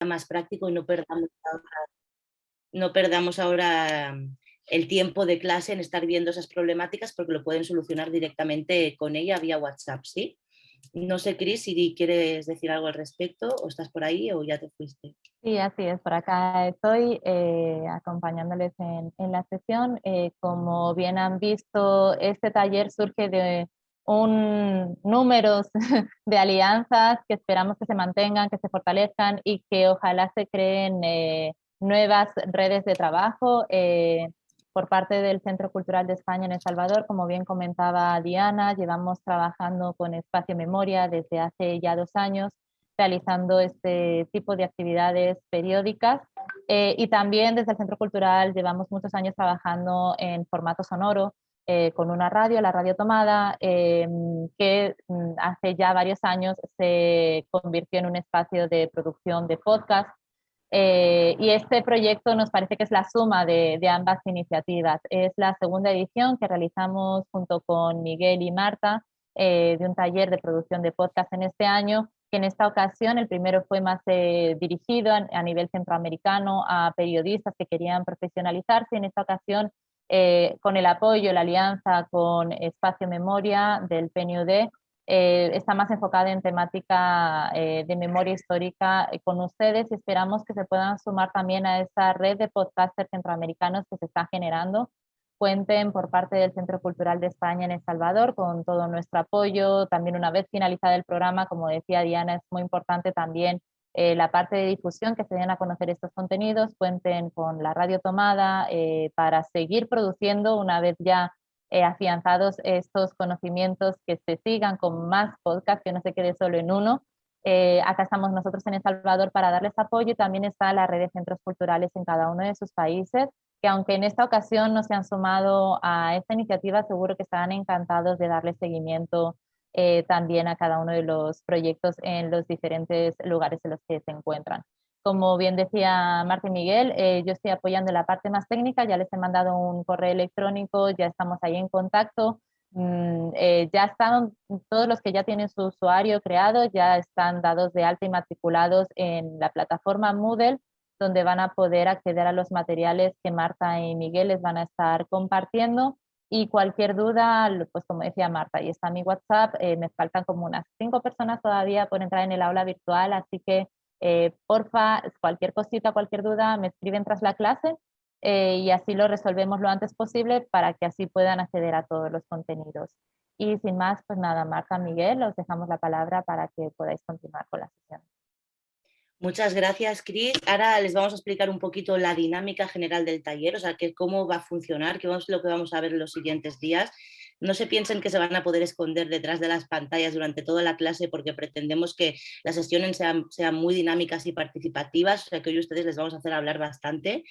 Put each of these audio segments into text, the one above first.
más práctico y no perdamos ahora el tiempo de clase en estar viendo esas problemáticas porque lo pueden solucionar directamente con ella vía WhatsApp, ¿sí? No sé, Cris, si quieres decir algo al respecto o estás por ahí o ya te fuiste. Sí, así es, por acá estoy acompañándoles en la sesión. Como bien han visto, este taller surge de un número de alianzas que esperamos que se mantengan, que se fortalezcan y que ojalá se creen nuevas redes de trabajo por parte del Centro Cultural de España en El Salvador. Como bien comentaba Diana, llevamos trabajando con Espacio Memoria desde hace ya 2 años, realizando este tipo de actividades periódicas. Y también desde el Centro Cultural llevamos muchos años trabajando en formato sonoro, con una radio, la Radio Tomada, que hace ya varios años se convirtió en un espacio de producción de podcast. Y este proyecto nos parece que es la suma de ambas iniciativas. Es la segunda edición que realizamos junto con Miguel y Marta, de un taller de producción de podcast en este año, que en esta ocasión el primero fue más dirigido a nivel centroamericano a periodistas que querían profesionalizarse. En esta ocasión, con el apoyo, la alianza con Espacio Memoria del PNUD, está más enfocada en temática de memoria histórica con ustedes, y esperamos que se puedan sumar también a esa red de podcasters centroamericanos que se está generando. Cuenten por parte del Centro Cultural de España en El Salvador con todo nuestro apoyo. También, una vez finalizado el programa, como decía Diana, es muy importante también la parte de difusión, que se den a conocer estos contenidos. Cuenten con la Radio Tomada para seguir produciendo una vez ya afianzados estos conocimientos, que se sigan con más podcasts, que no se quede solo en uno. Acá estamos nosotros en El Salvador para darles apoyo, y también está la red de centros culturales en cada uno de sus países, que aunque en esta ocasión no se han sumado a esta iniciativa, seguro que estarán encantados de darle seguimiento también a cada uno de los proyectos en los diferentes lugares en los que se encuentran. Como bien decía Marta y Miguel, yo estoy apoyando la parte más técnica. Ya les he mandado un correo electrónico, ya estamos ahí en contacto. Ya están todos los que ya tienen su usuario creado, ya están dados de alta y matriculados en la plataforma Moodle, donde van a poder acceder a los materiales que Marta y Miguel les van a estar compartiendo. Y cualquier duda, pues como decía Marta, ahí está mi WhatsApp. Me faltan como unas 5 personas todavía por entrar en el aula virtual, así que porfa, cualquier cosita, cualquier duda, me escriben tras la clase, y así lo resolvemos lo antes posible para que así puedan acceder a todos los contenidos. Y sin más, pues nada, Marta, Miguel, os dejamos la palabra para que podáis continuar con la sesión. Muchas gracias, Cris. Ahora les vamos a explicar un poquito la dinámica general del taller, o sea, cómo va a funcionar, qué es lo que vamos a ver en los siguientes días. No se piensen que se van a poder esconder detrás de las pantallas durante toda la clase, porque pretendemos que las sesiones sean muy dinámicas y participativas, o sea que hoy ustedes les vamos a hacer hablar bastante.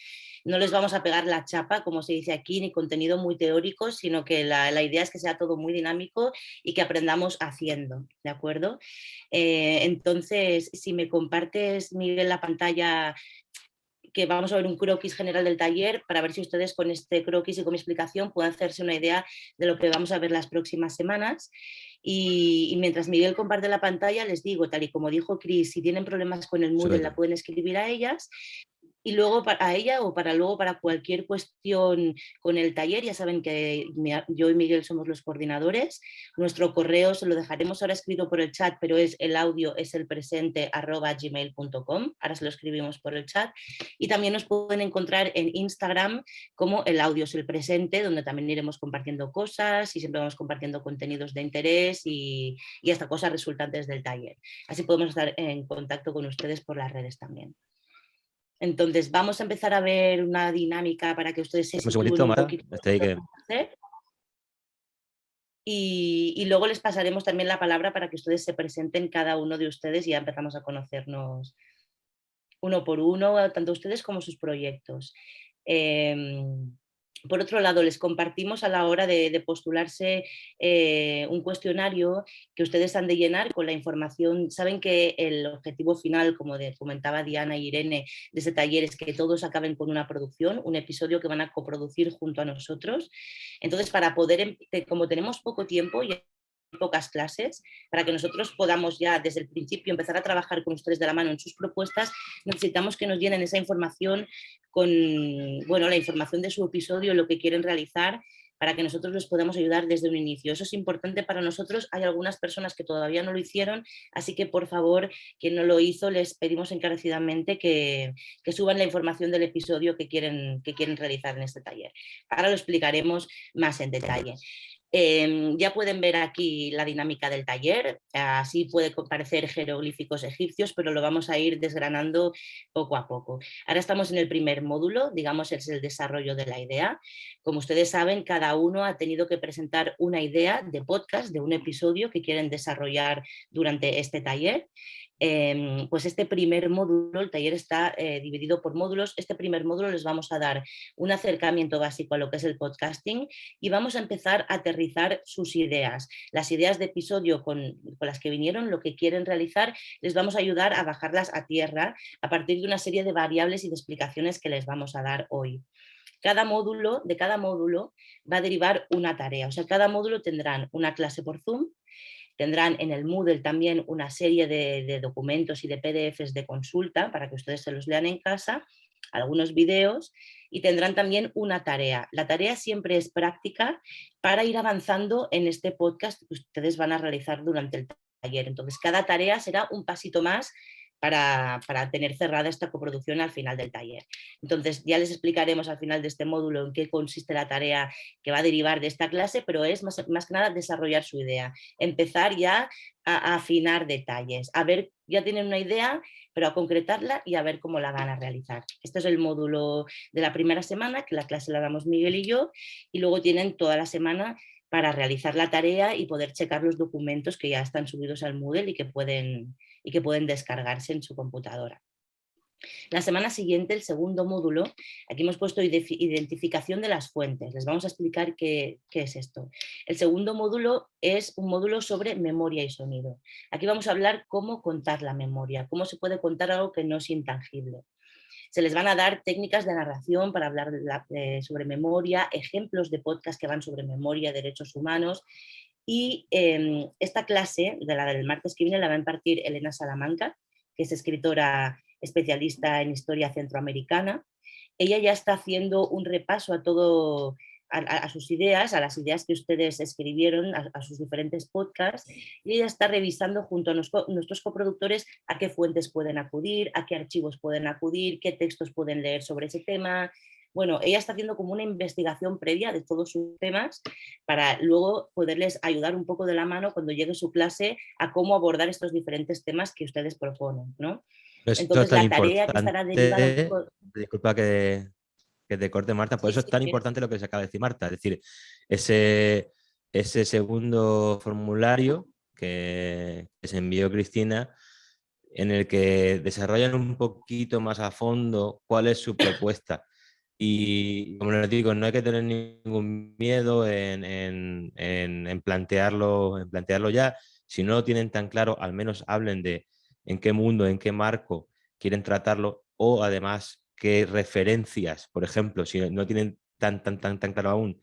No les vamos a pegar la chapa, como se dice aquí, ni contenido muy teórico, sino que la idea es que sea todo muy dinámico y que aprendamos haciendo, ¿de acuerdo? Entonces, si me compartes, Miguel, la pantalla, que vamos a ver un croquis general del taller para ver si ustedes con este croquis y con mi explicación pueden hacerse una idea de lo que vamos a ver las próximas semanas. Y mientras Miguel comparte la pantalla, les digo, tal y como dijo Cris, si tienen problemas con el Moodle la pueden escribir a ellas. Y luego a ella o para cualquier cuestión con el taller, ya saben que yo y Miguel somos los coordinadores. Nuestro correo se lo dejaremos ahora escrito por el chat, pero el audio es elpresente@gmail.com. Ahora se lo escribimos por el chat. Y también nos pueden encontrar en Instagram como el audio es el presente, donde también iremos compartiendo cosas y siempre vamos compartiendo contenidos de interés y hasta cosas resultantes del taller. Así podemos estar en contacto con ustedes por las redes también. Entonces, vamos a empezar a ver una dinámica para que ustedes se Un sitúen segundito, un Mara. poquito Estoy ahí en lo que... que vamos a hacer. Y luego les pasaremos también la palabra para que ustedes se presenten, cada uno de ustedes, y ya empezamos a conocernos uno por uno, tanto ustedes como sus proyectos. Por otro lado, les compartimos a la hora de postularse un cuestionario que ustedes han de llenar con la información. Saben que el objetivo final, como comentaba Diana y Irene, de ese taller es que todos acaben con una producción, un episodio que van a coproducir junto a nosotros. Entonces, para poder, como tenemos poco tiempo, pocas clases, para que nosotros podamos ya desde el principio empezar a trabajar con ustedes de la mano en sus propuestas. Necesitamos que nos llenen esa información con, bueno, la información de su episodio, lo que quieren realizar, para que nosotros les podamos ayudar desde un inicio. Eso es importante para nosotros. Hay algunas personas que todavía no lo hicieron, así que por favor, quien no lo hizo, les pedimos encarecidamente que suban la información del episodio que quieren realizar en este taller. Ahora lo explicaremos más en detalle. Ya pueden ver aquí la dinámica del taller, así puede parecer jeroglíficos egipcios, pero lo vamos a ir desgranando poco a poco. Ahora estamos en el primer módulo, digamos es el desarrollo de la idea. Como ustedes saben, cada uno ha tenido que presentar una idea de podcast, de un episodio que quieren desarrollar durante este taller. Pues este primer módulo, el taller está dividido por módulos. Este primer módulo les vamos a dar un acercamiento básico a lo que es el podcasting y vamos a empezar a aterrizar sus ideas. Las ideas de episodio con las que vinieron, lo que quieren realizar, les vamos a ayudar a bajarlas a tierra a partir de una serie de variables y de explicaciones que les vamos a dar hoy. De cada módulo va a derivar una tarea, o sea, cada módulo tendrán una clase por Zoom, tendrán en el Moodle también una serie de documentos y de PDFs de consulta para que ustedes se los lean en casa, algunos videos, y tendrán también una tarea. La tarea siempre es práctica para ir avanzando en este podcast que ustedes van a realizar durante el taller. Entonces, cada tarea será un pasito más para tener cerrada esta coproducción al final del taller. Entonces, ya les explicaremos al final de este módulo en qué consiste la tarea que va a derivar de esta clase, pero es más que nada desarrollar su idea, empezar ya a afinar detalles, a ver, ya tienen una idea, pero a concretarla y a ver cómo la van a realizar. Este es el módulo de la primera semana, que la clase la damos Miguel y yo, y luego tienen toda la semana para realizar la tarea y poder checar los documentos que ya están subidos al Moodle y que pueden descargarse en su computadora. La semana siguiente, el segundo módulo, aquí hemos puesto identificación de las fuentes. Les vamos a explicar qué es esto. El segundo módulo es un módulo sobre memoria y sonido. Aquí vamos a hablar cómo contar la memoria, cómo se puede contar algo que no es intangible. Se les van a dar técnicas de narración para hablar sobre memoria, ejemplos de podcast que van sobre memoria, derechos humanos. Y esta clase, de la del martes que viene, la va a impartir Elena Salamanca, que es escritora especialista en historia centroamericana. Ella ya está haciendo un repaso a sus ideas, a las ideas que ustedes escribieron, a sus diferentes podcasts, y ella está revisando junto a nuestros coproductores a qué fuentes pueden acudir, a qué archivos pueden acudir, qué textos pueden leer sobre ese tema. Bueno, ella está haciendo como una investigación previa de todos sus temas para luego poderles ayudar un poco de la mano cuando llegue su clase a cómo abordar estos diferentes temas que ustedes proponen, ¿no? Esto es Entonces, tan la tarea que estará derivada un importante, poco... disculpa que te corte, Marta, por Sí, eso es sí, tan sí. importante lo que se acaba de decir Marta, es decir, ese segundo formulario que se envió Cristina, en el que desarrollan un poquito más a fondo cuál es su propuesta. Y como les digo, no hay que tener ningún miedo en plantearlo ya. Si no lo tienen tan claro, al menos hablen de en qué mundo, en qué marco quieren tratarlo, o además qué referencias, por ejemplo, si no tienen tan claro aún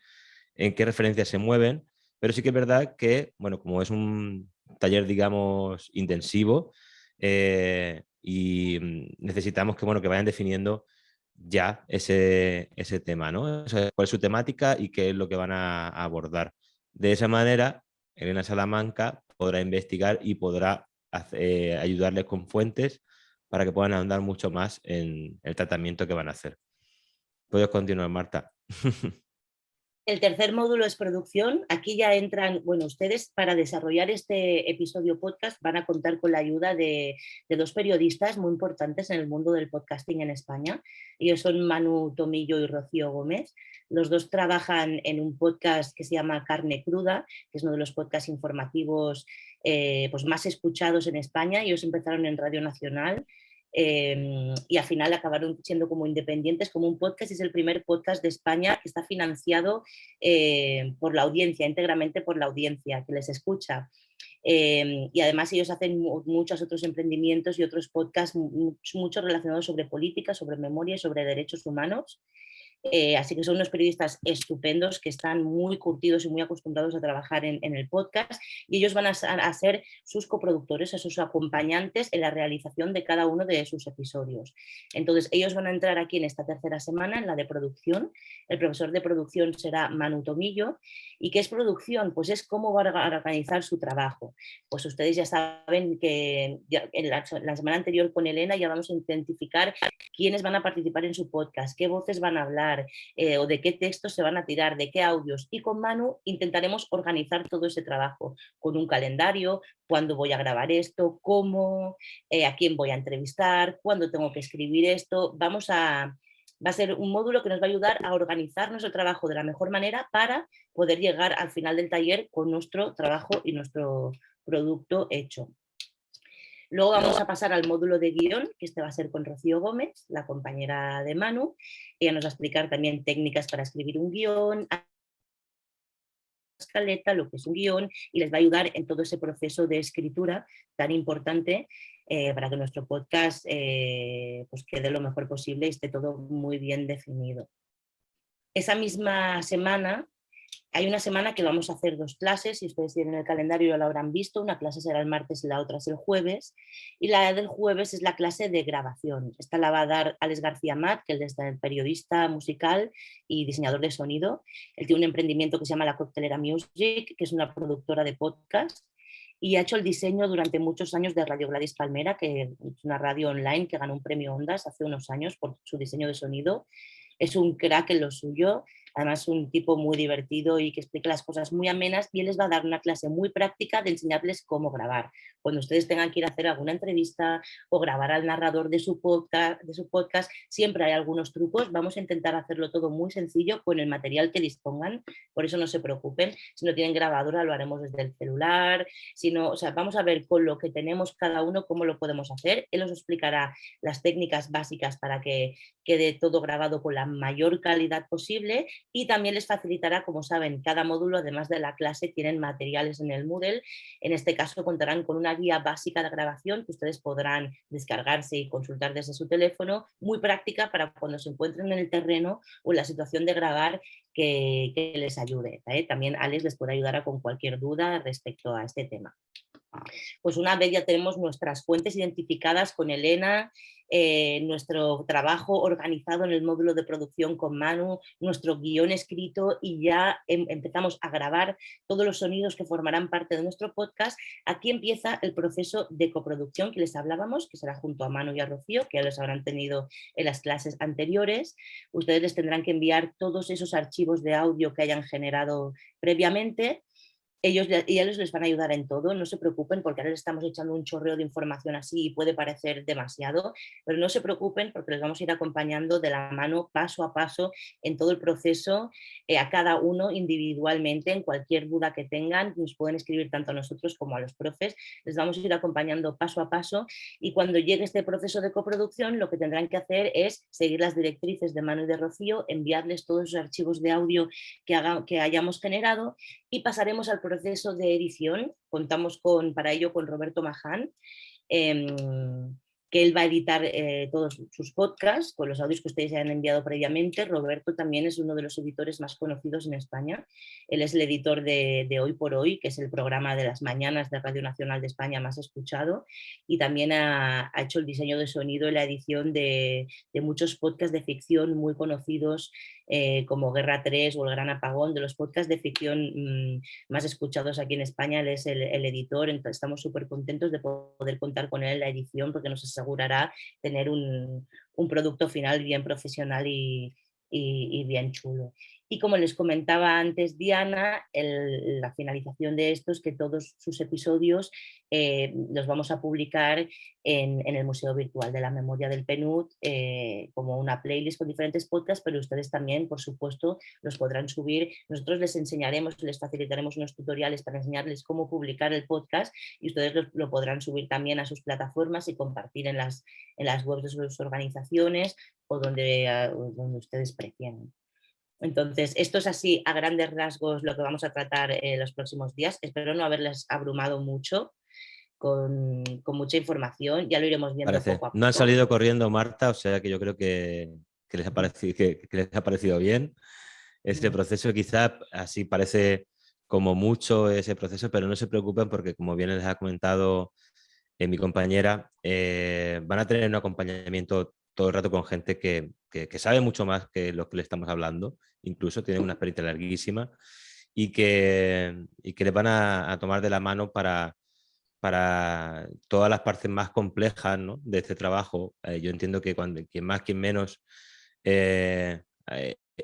en qué referencias se mueven. Pero sí que es verdad que, bueno, como es un taller, digamos, intensivo, y necesitamos que, bueno, que vayan definiendo ya ese tema, ¿no? O sea, cuál es su temática y qué es lo que van a abordar. De esa manera, Elena Salamanca podrá investigar y podrá ayudarles con fuentes para que puedan ahondar mucho más en el tratamiento que van a hacer. Puedes continuar, Marta. El tercer módulo es producción. Aquí ya entran, bueno, ustedes para desarrollar este episodio podcast van a contar con la ayuda de dos periodistas muy importantes en el mundo del podcasting en España. Ellos son Manu Tomillo y Rocío Gómez. Los dos trabajan en un podcast que se llama Carne Cruda, que es uno de los podcasts informativos pues más escuchados en España. Ellos empezaron en Radio Nacional. Y al final acabaron siendo como independientes, como un podcast. Es el primer podcast de España que está financiado por la audiencia, íntegramente por la audiencia que les escucha. Y además ellos hacen muchos otros emprendimientos y otros podcasts mucho relacionados sobre política, sobre memoria y sobre derechos humanos. Así que son unos periodistas estupendos que están muy curtidos y muy acostumbrados a trabajar en el podcast, y ellos van a ser sus coproductores, sus acompañantes en la realización de cada uno de sus episodios. Entonces ellos van a entrar aquí en esta tercera semana, en la de producción. El profesor de producción será Manu Tomillo. ¿Y qué es producción? Pues es cómo va a organizar su trabajo. Pues ustedes ya saben que en la semana anterior con Elena ya vamos a identificar quiénes van a participar en su podcast, qué voces van a hablar, o de qué textos se van a tirar, de qué audios. Y con Manu intentaremos organizar todo ese trabajo con un calendario, cuándo voy a grabar esto, cómo, a quién voy a entrevistar, cuándo tengo que escribir esto. Va a ser un módulo que nos va a ayudar a organizar nuestro trabajo de la mejor manera para poder llegar al final del taller con nuestro trabajo y nuestro producto hecho. Luego vamos a pasar al módulo de guión, que este va a ser con Rocío Gómez, la compañera de Manu. Ella nos va a explicar también técnicas para escribir un guión, escaleta, lo que es un guión, y les va a ayudar en todo ese proceso de escritura tan importante para que nuestro podcast pues quede lo mejor posible y esté todo muy bien definido. Esa misma semana, hay una semana que vamos a hacer 2 clases, si ustedes tienen el calendario ya lo habrán visto, una clase será el martes y la otra es el jueves, y la del jueves es la clase de grabación. Esta la va a dar Alex García Mat, que es el periodista musical y diseñador de sonido. Él tiene un emprendimiento que se llama La Coctelera Music, que es una productora de podcast, y ha hecho el diseño durante muchos años de Radio Gladys Palmera, que es una radio online que ganó un premio Ondas hace unos años por su diseño de sonido. Es un crack en lo suyo, además un tipo muy divertido y que explica las cosas muy amenas, y él les va a dar una clase muy práctica de enseñarles cómo grabar. Cuando ustedes tengan que ir a hacer alguna entrevista o grabar al narrador de su podcast, siempre hay algunos trucos. Vamos a intentar hacerlo todo muy sencillo con el material que dispongan, por eso no se preocupen. Si no tienen grabadora lo haremos desde el celular, vamos a ver con lo que tenemos cada uno cómo lo podemos hacer. Él os explicará las técnicas básicas para que quede todo grabado con la mayor calidad posible, y también les facilitará, como saben, cada módulo, además de la clase, tienen materiales en el Moodle. En este caso contarán con una guía básica de grabación que ustedes podrán descargarse y consultar desde su teléfono, muy práctica para cuando se encuentren en el terreno o en la situación de grabar, que les ayude. También Alex les puede ayudar con cualquier duda respecto a este tema. Pues una vez ya tenemos nuestras fuentes identificadas con Elena, nuestro trabajo organizado en el módulo de producción con Manu, nuestro guión escrito, y ya empezamos a grabar todos los sonidos que formarán parte de nuestro podcast, aquí empieza el proceso de coproducción que les hablábamos, que será junto a Manu y a Rocío, que ya los habrán tenido en las clases anteriores. Ustedes les tendrán que enviar todos esos archivos de audio que hayan generado previamente. Ellos les van a ayudar en todo, no se preocupen, porque ahora les estamos echando un chorreo de información así y puede parecer demasiado, pero no se preocupen porque les vamos a ir acompañando de la mano paso a paso en todo el proceso, a cada uno individualmente. En cualquier duda que tengan nos pueden escribir tanto a nosotros como a los profes, les vamos a ir acompañando paso a paso, y cuando llegue este proceso de coproducción lo que tendrán que hacer es seguir las directrices de Manu y de Rocío, enviarles todos los archivos de audio que hayamos generado, y pasaremos al proceso de edición. Contamos para ello con Roberto Maján, que él va a editar todos sus podcasts con los audios que ustedes ya han enviado previamente. Roberto también es uno de los editores más conocidos en España. Él es el editor de Hoy por Hoy, que es el programa de las mañanas de Radio Nacional de España más escuchado, y también ha hecho el diseño de sonido y la edición de muchos podcasts de ficción muy conocidos, como Guerra 3 o El Gran Apagón, de los podcasts de ficción más escuchados aquí en España. Él es el editor, entonces estamos súper contentos de poder contar con él en la edición, porque nos asegurará tener un producto final bien profesional y bien chulo. Y como les comentaba antes Diana, la finalización de esto es que todos sus episodios los vamos a publicar en el Museo Virtual de la Memoria del PNUD, como una playlist con diferentes podcasts, pero ustedes también, por supuesto, los podrán subir. Nosotros les enseñaremos, les facilitaremos unos tutoriales para enseñarles cómo publicar el podcast, y ustedes lo podrán subir también a sus plataformas y compartir en las webs de sus organizaciones o donde ustedes prefieran. Entonces, esto es así a grandes rasgos lo que vamos a tratar los próximos días. Espero no haberles abrumado mucho con mucha información, ya lo iremos viendo Parece. poco a poco. No han salido corriendo, Marta, o sea que yo creo que les ha parecido, que les ha parecido bien ese proceso. Quizá así parece como mucho ese proceso, pero no se preocupen porque, como bien les ha comentado mi compañera, van a tener un acompañamiento todo el rato con gente que sabe mucho más que lo que le estamos hablando, incluso tienen una experiencia larguísima y que les van a tomar de la mano para todas las partes más complejas, ¿no?, de este trabajo. Yo entiendo que quien más, quien menos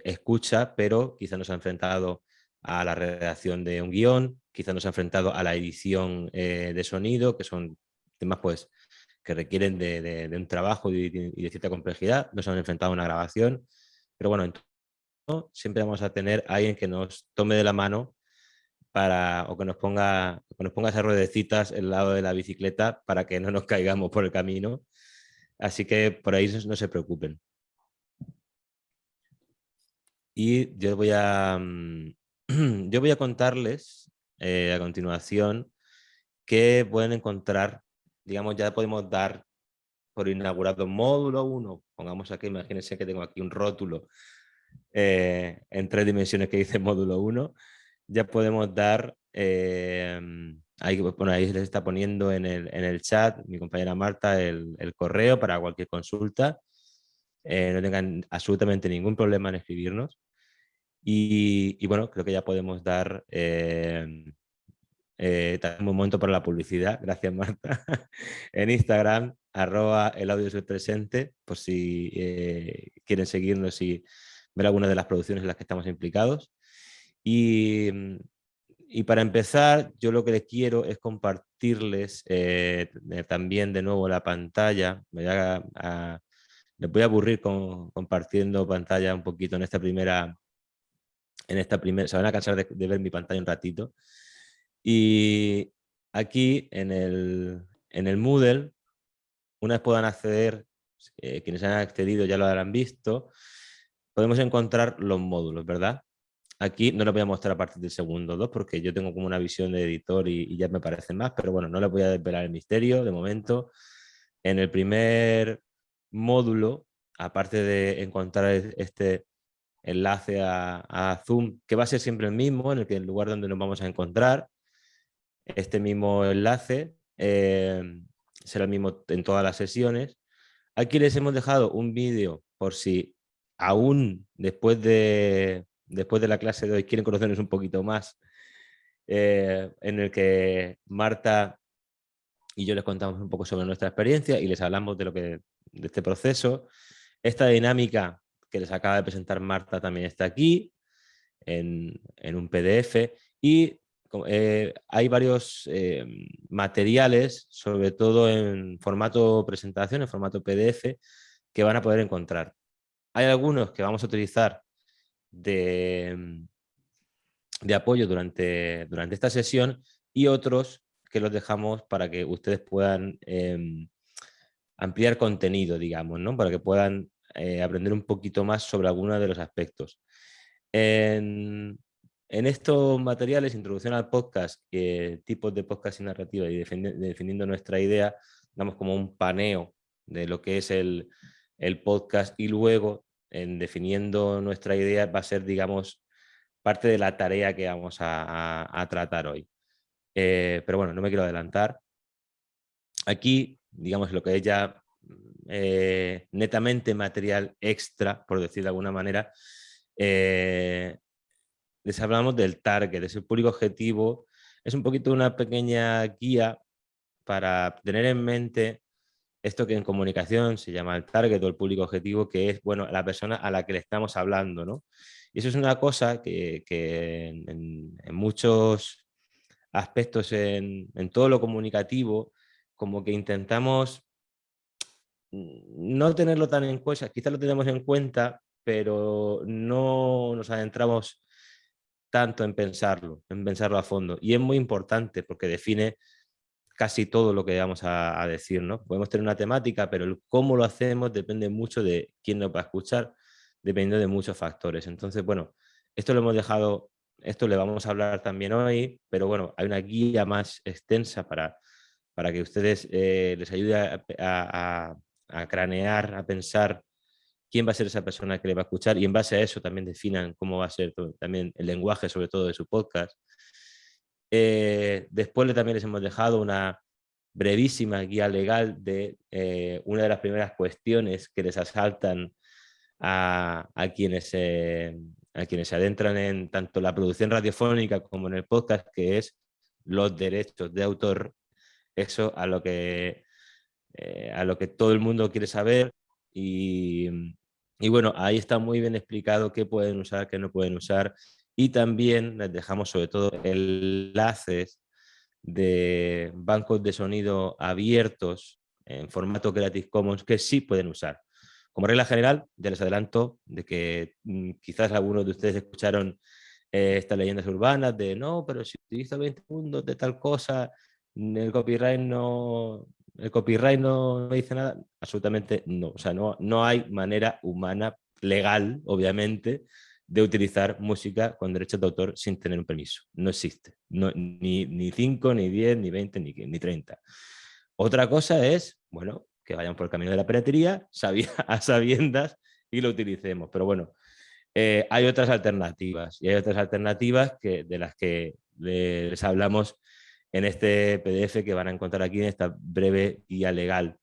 escucha, pero quizá no se ha enfrentado a la redacción de un guión, quizá no se ha enfrentado a la edición de sonido, que son temas pues que requieren de un trabajo y de cierta complejidad, no se han enfrentado a una grabación, pero bueno, en todo siempre vamos a tener a alguien que nos tome de la mano o que nos ponga esas ruedecitas al lado de la bicicleta para que no nos caigamos por el camino. Así que por ahí no se preocupen. Y yo voy a contarles a continuación que pueden encontrar, digamos, ya podemos dar por inaugurado módulo 1. Pongamos aquí, imagínense que tengo aquí un rótulo en 3 dimensiones que dice módulo 1. Ya podemos dar, ahí se les está poniendo en el chat mi compañera Marta el correo para cualquier consulta. No tengan absolutamente ningún problema en escribirnos. Y bueno, creo que ya podemos dar un momento para la publicidad. Gracias, Marta. En Instagram, @elaudiospresente, por si quieren seguirnos y ver algunas de las producciones en las que estamos implicados. Y para empezar, yo lo que les quiero es compartirles también de nuevo la pantalla. Les voy a aburrir compartiendo pantalla un poquito en esta primera. Se van a cansar de ver mi pantalla un ratito. Y aquí en el Moodle, una vez puedan acceder, quienes han accedido ya lo habrán visto, podemos encontrar los módulos, ¿verdad? Aquí no les voy a mostrar a partir del segundo 2 porque yo tengo como una visión de editor y ya me parecen más, pero bueno, no les voy a desvelar el misterio de momento. En el primer módulo, aparte de encontrar este enlace a Zoom, que va a ser siempre el mismo, en el lugar donde nos vamos a encontrar, este mismo enlace será el mismo en todas las sesiones. Aquí les hemos dejado un vídeo por si aún después de la clase de hoy quieren conocernos un poquito más, en el que Marta y yo les contamos un poco sobre nuestra experiencia y les hablamos de este proceso. Esta dinámica que les acaba de presentar Marta también está aquí en un PDF y hay varios materiales, sobre todo en formato presentación, en formato PDF, que van a poder encontrar. Hay algunos que vamos a utilizar de apoyo durante esta sesión y otros que los dejamos para que ustedes puedan ampliar contenido, digamos, ¿no? Para que puedan aprender un poquito más sobre algunos de los aspectos. En estos materiales, introducción al podcast, tipos de podcast y narrativa y definiendo nuestra idea, damos como un paneo de lo que es el podcast y luego, en definiendo nuestra idea, va a ser, digamos, parte de la tarea que vamos a tratar hoy. Pero bueno, no me quiero adelantar. Aquí, digamos, lo que es ya netamente material extra, por decir de alguna manera, les hablamos del target, es el público objetivo. Es un poquito una pequeña guía para tener en mente esto que en comunicación se llama el target o el público objetivo, que es, bueno, la persona a la que le estamos hablando, ¿no? Y eso es una cosa que en muchos aspectos, en todo lo comunicativo, como que intentamos no tenerlo tan en cuenta, quizás lo tenemos en cuenta, pero no nos adentramos tanto en pensarlo a fondo. Y es muy importante porque define casi todo lo que vamos a decir, ¿no? Podemos tener una temática, pero el cómo lo hacemos depende mucho de quién nos va a escuchar, dependiendo de muchos factores. Entonces, bueno, esto lo hemos dejado, esto le vamos a hablar también hoy, pero bueno, hay una guía más extensa para que ustedes les ayude a cranear, a pensar quién va a ser esa persona que le va a escuchar, y en base a eso también definan cómo va a ser también el lenguaje, sobre todo de su podcast. Después también les hemos dejado una brevísima guía legal de una de las primeras cuestiones que les asaltan a quienes se adentran en tanto la producción radiofónica como en el podcast, que es los derechos de autor. Eso a lo que todo el mundo quiere saber, y bueno, ahí está muy bien explicado qué pueden usar, qué no pueden usar, y también les dejamos sobre todo enlaces de bancos de sonido abiertos en formato Creative Commons que sí pueden usar. Como regla general, ya les adelanto de que quizás algunos de ustedes escucharon estas leyendas urbanas de no, pero si utilizo 20 segundos de tal cosa, el copyright no dice nada. Absolutamente no. O sea, no hay manera humana, legal, obviamente, de utilizar música con derechos de autor sin tener un permiso. No existe. No, ni 5, ni 10, ni 20, ni 30. Otra cosa es, bueno, que vayan por el camino de la piratería a sabiendas y lo utilicemos. Pero bueno, hay otras alternativas, y hay otras alternativas de las que les hablamos en este PDF que van a encontrar aquí en esta breve guía legal,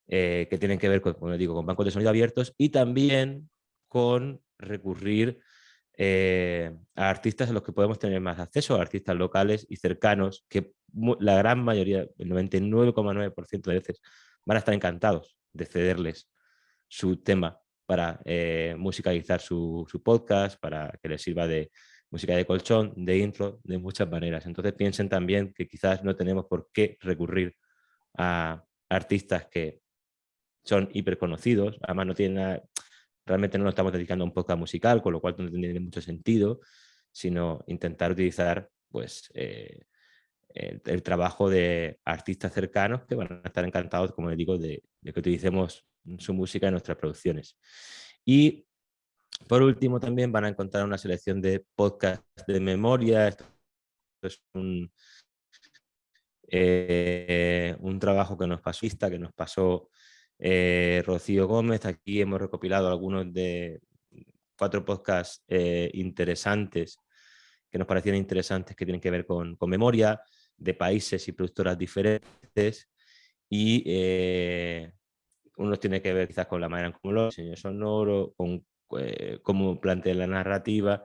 que tienen que ver con, como les digo, con bancos de sonido abiertos y también con recurrir a artistas a los que podemos tener más acceso, a artistas locales y cercanos, que la gran mayoría, el 99,9% de veces, van a estar encantados de cederles su tema para musicalizar su podcast, para que les sirva de música de colchón, de intro, de muchas maneras. Entonces piensen también que quizás no tenemos por qué recurrir a artistas que son hiperconocidos, además no tienen nada, realmente no nos estamos dedicando a un podcast musical, con lo cual no tiene mucho sentido, sino intentar utilizar pues, el trabajo de artistas cercanos que van a estar encantados, como les digo, de que utilicemos su música en nuestras producciones. Y por último también van a encontrar una selección de podcasts de memoria. Esto es un trabajo que nos pasó Rocío Gómez. Aquí hemos recopilado algunos de 4 podcasts interesantes, que nos parecían interesantes, que tienen que ver con memoria, de países y productoras diferentes, y unos tiene que ver quizás con la manera en cómo lo diseño sonoro, con cómo plantea la narrativa.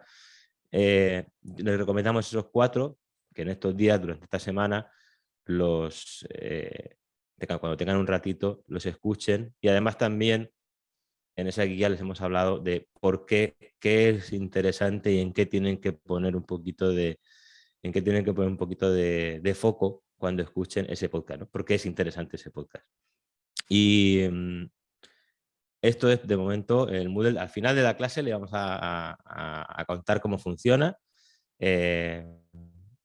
Les recomendamos esos 4, que en estos días, durante esta semana, cuando tengan un ratito, los escuchen. Y además también en esa guía les hemos hablado de por qué es interesante y en qué tienen que poner un poquito de foco cuando escuchen ese podcast, ¿no? ¿Por qué es interesante ese podcast? Y esto es de momento el Moodle. Al final de la clase le vamos a contar cómo funciona,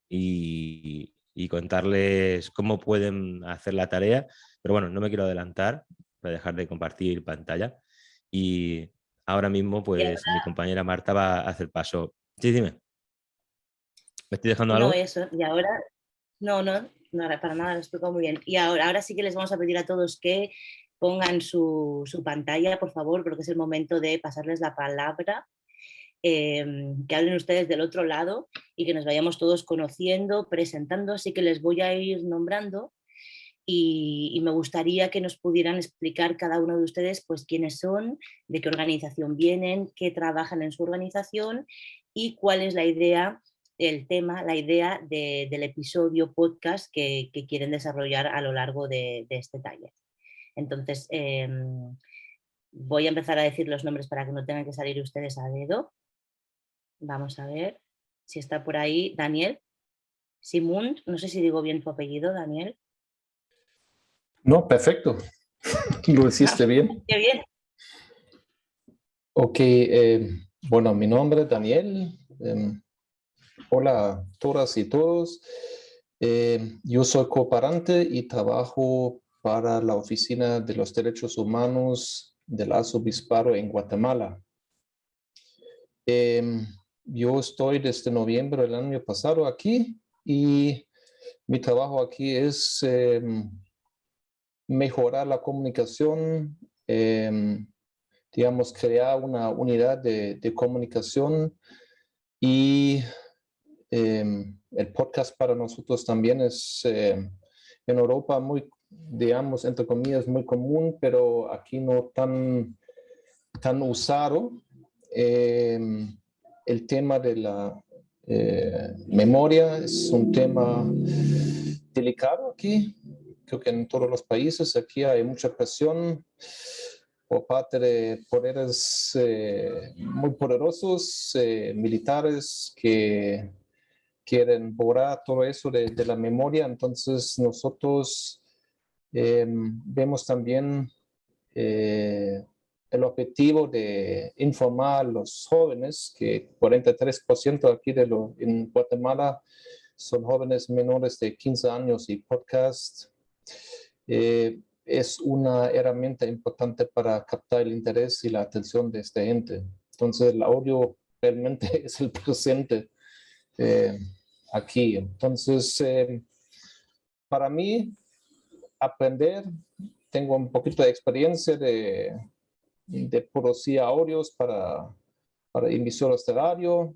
y contarles cómo pueden hacer la tarea. Pero bueno, no me quiero adelantar, voy a dejar de compartir pantalla. Y ahora mismo, pues mi compañera Marta va a hacer paso. Sí, dime. ¿Me estoy dejando algo? No, eso. Y ahora, no, para nada, lo explico muy bien. Y ahora sí que les vamos a pedir a todos que pongan su pantalla, por favor, porque es el momento de pasarles la palabra, que hablen ustedes del otro lado y que nos vayamos todos conociendo, presentando. Así que les voy a ir nombrando y me gustaría que nos pudieran explicar cada uno de ustedes pues quiénes son, de qué organización vienen, qué trabajan en su organización y cuál es la idea, el tema, la idea del episodio podcast que quieren desarrollar a lo largo de este taller. Entonces, voy a empezar a decir los nombres para que no tengan que salir ustedes a dedo. Vamos a ver si está por ahí Daniel Simund, no sé si digo bien tu apellido, Daniel. No, perfecto. Lo hiciste bien. Qué bien. Ok, bueno, mi nombre es Daniel. Hola a todas y todos. Yo soy cooperante y trabajo para la Oficina de los Derechos Humanos del Arzobispado en Guatemala. Yo estoy desde noviembre del año pasado aquí y mi trabajo aquí es mejorar la comunicación, digamos, crear una unidad de comunicación y el podcast para nosotros también es en Europa muy, digamos, entre comillas, muy común, pero aquí no tan usado. El tema de la memoria es un tema delicado aquí. Creo que en todos los países aquí hay mucha presión por parte de poderes muy poderosos, militares, que quieren borrar todo eso de la memoria. Entonces nosotros vemos también el objetivo de informar a los jóvenes, que 43% aquí en Guatemala son jóvenes menores de 15 años, y podcast es una herramienta importante para captar el interés y la atención de esta gente. Entonces el audio realmente es el presente aquí. Entonces, para mí, aprender, tengo un poquito de experiencia de producir audios para emisoras de radio,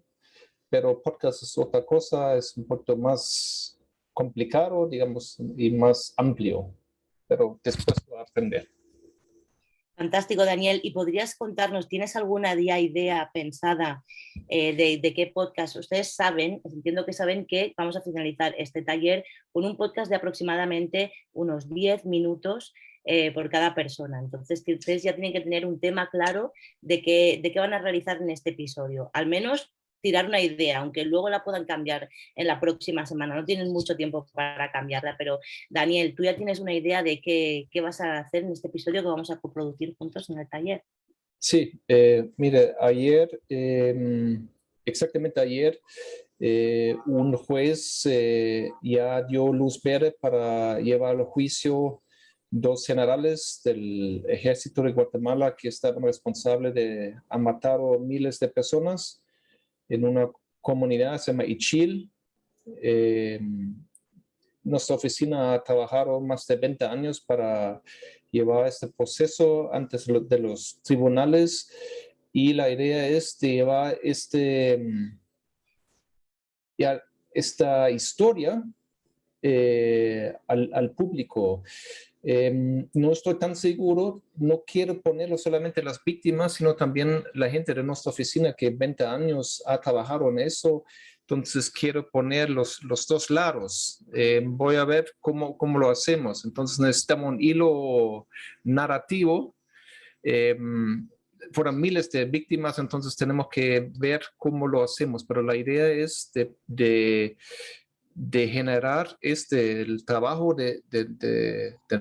pero podcast es otra cosa, es un poquito más complicado, digamos, y más amplio, pero después voy a aprender. Fantástico, Daniel. ¿Y podrías contarnos, tienes alguna idea pensada de qué podcast? Ustedes saben, entiendo que saben que vamos a finalizar este taller con un podcast de aproximadamente unos 10 minutos por cada persona. Entonces, ustedes ya tienen que tener un tema claro de qué van a realizar en este episodio. Al menos tirar una idea, aunque luego la puedan cambiar en la próxima semana. No tienen mucho tiempo para cambiarla, pero Daniel, ¿tú ya tienes una idea de qué vas a hacer en este episodio que vamos a coproducir juntos en el taller? Sí, mire, ayer, exactamente ayer, un juez ya dio luz verde para llevar al juicio 2 generales del ejército de Guatemala que estaban responsables de haber matado miles de personas en una comunidad, se llama Ichil. Nuestra oficina ha trabajado más de 20 años para llevar este proceso antes de los tribunales, y la idea es de llevar esta historia al público. No estoy tan seguro, no quiero ponerlo solamente las víctimas, sino también la gente de nuestra oficina que 20 años ha trabajado en eso. Entonces quiero poner los 2 lados. Voy a ver cómo lo hacemos. Entonces necesitamos un hilo narrativo. Fueron miles de víctimas, entonces tenemos que ver cómo lo hacemos. Pero la idea es de generar el trabajo de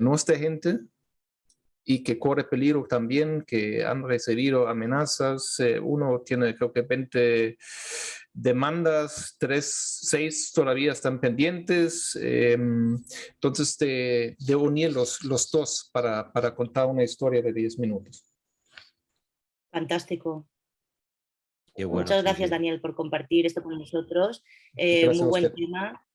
nuestra gente, y que corre peligro también, que han recibido amenazas. Uno tiene, creo que 20 demandas, 6 todavía están pendientes. Entonces, de unir los 2 para contar una historia de 10 minutos. Fantástico. Qué bueno, Muchas sí, gracias, sí. Daniel, por compartir esto con nosotros. Gracias Muy a buen usted. tema.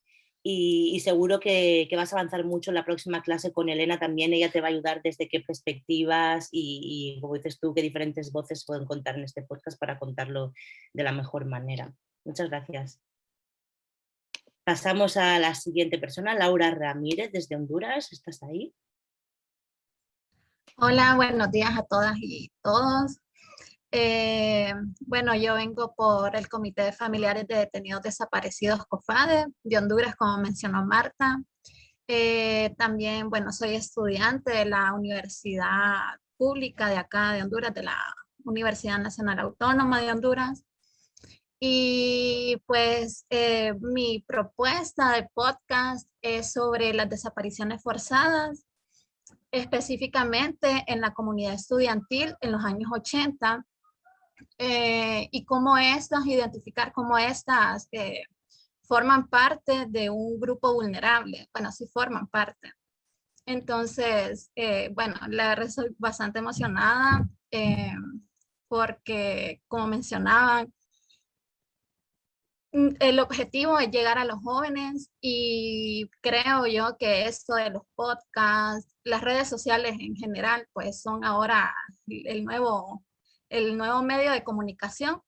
Y seguro que vas a avanzar mucho en la próxima clase con Elena también. Ella te va a ayudar desde qué perspectivas y como dices tú, qué diferentes voces pueden contar en este podcast para contarlo de la mejor manera. Muchas gracias. Pasamos a la siguiente persona, Laura Ramírez, desde Honduras. ¿Estás ahí? Hola, buenos días a todas y todos. Bueno, yo vengo por el Comité de Familiares de Detenidos Desaparecidos COFADE de Honduras, como mencionó Marta. También, bueno, soy estudiante de la Universidad Pública de acá de Honduras, de la Universidad Nacional Autónoma de Honduras. Y pues mi propuesta de podcast es sobre las desapariciones forzadas, específicamente en la comunidad estudiantil en los años 80, y cómo identificar cómo estas forman parte de un grupo vulnerable. Bueno, sí forman parte. Entonces, bueno, la verdad soy bastante emocionada porque, como mencionaban, el objetivo es llegar a los jóvenes, y creo yo que esto de los podcasts, las redes sociales en general, pues son ahora el nuevo el nuevo medio de comunicación.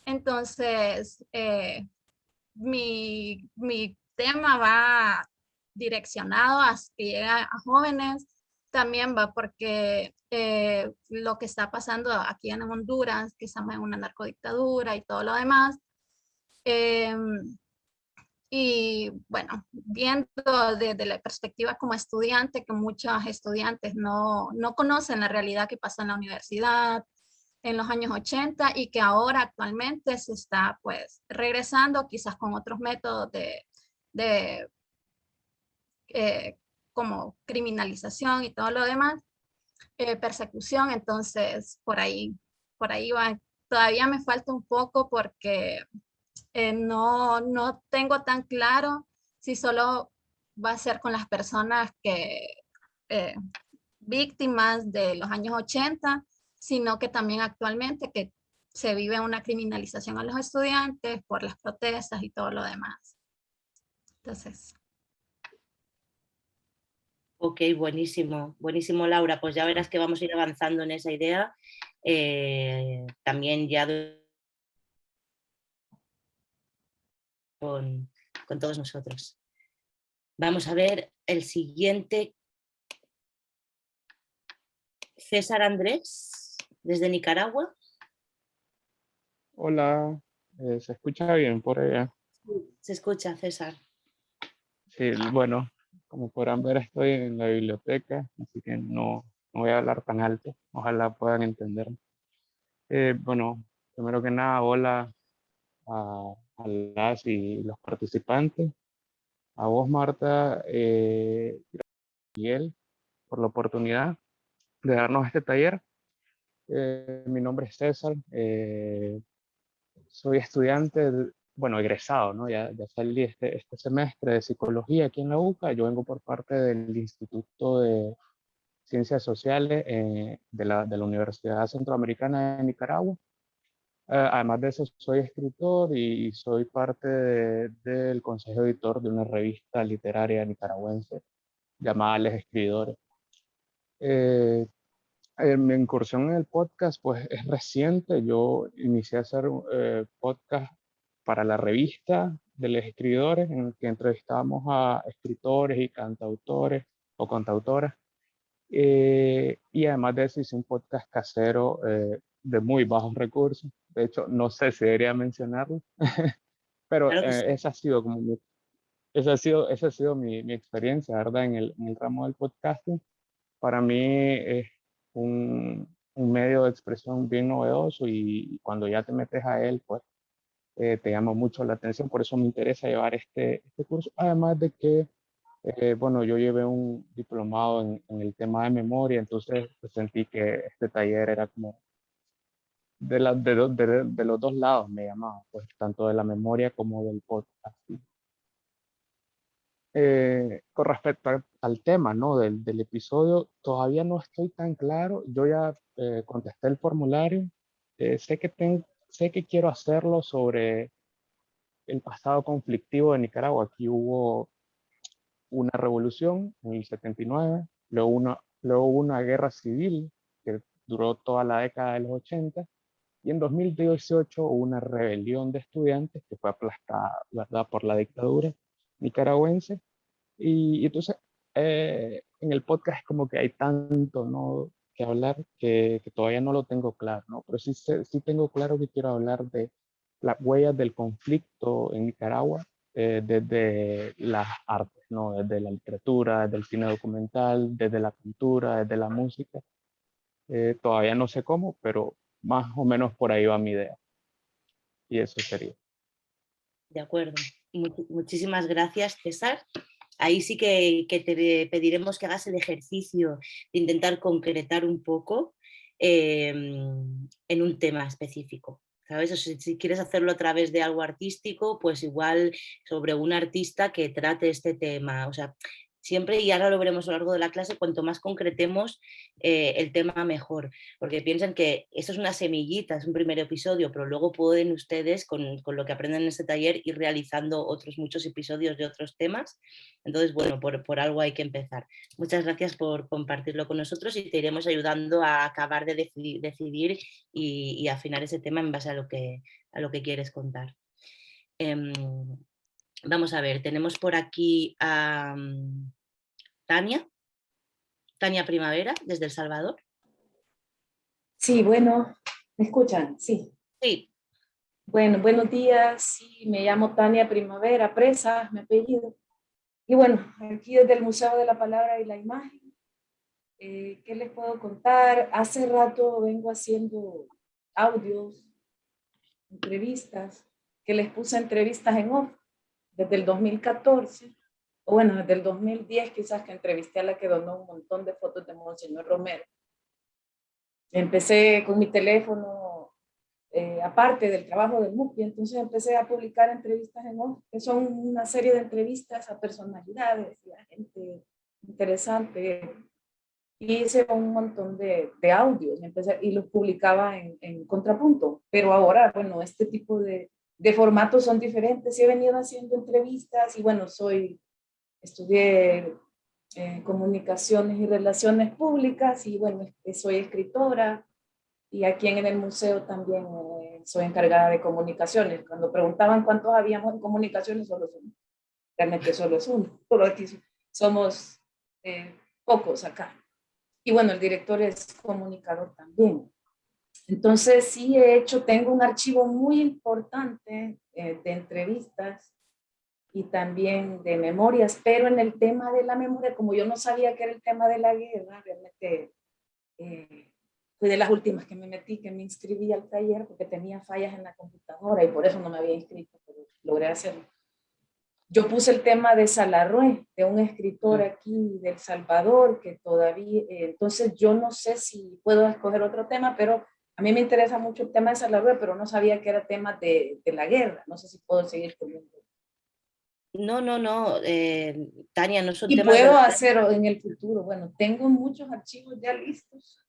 Entonces, mi tema va direccionado a que llegue a jóvenes, también va porque lo que está pasando aquí en Honduras, que estamos en una narcodictadura y todo lo demás. Y bueno, viendo desde la perspectiva como estudiante, que muchos estudiantes no conocen la realidad que pasa en la universidad en los años 80 y que ahora actualmente se está pues regresando quizás con otros métodos de como criminalización y todo lo demás, persecución. Entonces por ahí va. Todavía me falta un poco porque no tengo tan claro si solo va a ser con las personas que víctimas de los años 80, sino que también actualmente que se vive una criminalización a los estudiantes por las protestas y todo lo demás. Entonces. Ok, buenísimo, buenísimo, Laura. Pues ya verás que vamos a ir avanzando en esa idea. También ya con todos nosotros. Vamos a ver el siguiente. César Andrés, desde Nicaragua. Hola, ¿se escucha bien por allá? Se escucha, César. Sí, bueno, como podrán ver estoy en la biblioteca, así que no voy a hablar tan alto, ojalá puedan entenderme. Bueno, primero que nada, hola a las y los participantes, a vos Marta, Miguel, por la oportunidad de darnos este taller. Mi nombre es César, soy estudiante, bueno, egresado, ¿no? Ya salí este semestre de psicología aquí en la UCA. Yo vengo por parte del Instituto de Ciencias Sociales de la Universidad Centroamericana de Nicaragua. Además de eso, soy escritor y soy parte del consejo editor de una revista literaria nicaragüense llamada Les Escritores. Mi incursión en el podcast pues es reciente. Yo inicié a hacer podcast para la revista de los escritores, en el que entrevistábamos a escritores y cantautores o cantautoras. Y además de eso hice un podcast casero de muy bajos recursos. De hecho, no sé si debería mencionarlo, pero Claro que sí. esa ha sido mi experiencia, ¿verdad? En el ramo del podcasting. Para mí es un medio de expresión bien novedoso y cuando ya te metes a él, pues te llama mucho la atención. Por eso me interesa llevar este curso. Además de que, bueno, yo llevé un diplomado en el tema de memoria, entonces pues, sentí que este taller era como de los dos lados me llamaba, pues tanto de la memoria como del podcast. Con respecto al tema, ¿no? del episodio, todavía no estoy tan claro. Yo ya contesté el formulario. Sé que quiero hacerlo sobre el pasado conflictivo de Nicaragua. Aquí hubo una revolución en el 79, luego hubo una guerra civil que duró toda la década de los 80, y en 2018 hubo una rebelión de estudiantes que fue aplastada, ¿verdad?, por la dictadura nicaragüense. Y entonces, en el podcast es como que hay tanto, ¿no?, que hablar que todavía no lo tengo claro, ¿no? Pero sí tengo claro que quiero hablar de las huellas del conflicto en Nicaragua desde las artes, ¿no? Desde la literatura, desde el cine documental, desde la cultura, desde la música. Todavía no sé cómo, pero más o menos por ahí va mi idea. Y eso sería. De acuerdo. Muchísimas gracias, César. Ahí sí que te pediremos que hagas el ejercicio de intentar concretar un poco en un tema específico. ¿Sabes? O sea, si quieres hacerlo a través de algo artístico, pues igual sobre un artista que trate este tema. O sea, siempre, y ahora lo veremos a lo largo de la clase, cuanto más concretemos el tema mejor, porque piensen que esto es una semillita, es un primer episodio, pero luego pueden ustedes, con lo que aprenden en este taller, ir realizando otros muchos episodios de otros temas. Entonces, bueno, por algo hay que empezar. Muchas gracias por compartirlo con nosotros y te iremos ayudando a acabar de decidir y afinar ese tema en base a lo que quieres contar. Vamos a ver, tenemos por aquí a Tania Primavera, desde El Salvador. Sí, bueno, ¿me escuchan? Sí. Sí. Bueno, buenos días. Sí, me llamo Tania Primavera, Presa, mi apellido. Y bueno, aquí desde el Museo de la Palabra y la Imagen, ¿qué les puedo contar? Hace rato vengo haciendo audios, entrevistas, que les puse entrevistas en off, desde el 2014, o bueno, desde el 2010 quizás, que entrevisté a la que donó un montón de fotos de Monseñor Romero. Empecé con mi teléfono, aparte del trabajo del MUPI, entonces empecé a publicar entrevistas en off, que son una serie de entrevistas a personalidades y a gente interesante. Y hice un montón de audios y los publicaba en Contrapunto. Pero ahora, bueno, este tipo de formatos son diferentes y he venido haciendo entrevistas y bueno, estudié comunicaciones y relaciones públicas y bueno, soy escritora y aquí en el museo también soy encargada de comunicaciones. Cuando preguntaban cuántos habíamos en comunicaciones, solo es uno. Realmente solo es uno. Pero aquí somos pocos acá. Y bueno, el director es comunicador también. Entonces sí tengo un archivo muy importante de entrevistas y también de memorias, pero en el tema de la memoria, como yo no sabía que era el tema de la guerra, realmente fui de las últimas que me metí, que me inscribí al taller porque tenía fallas en la computadora y por eso no me había inscrito, pero logré hacerlo. Yo puse el tema de Salarrué, de un escritor aquí de El Salvador, que todavía, entonces yo no sé si puedo escoger otro tema, pero a mí me interesa mucho el tema de Salarrué, pero no sabía que era tema de la guerra, no sé si puedo seguir poniendo. No, Tania, no son y temas puedo hacer en el futuro, bueno, tengo muchos archivos ya listos,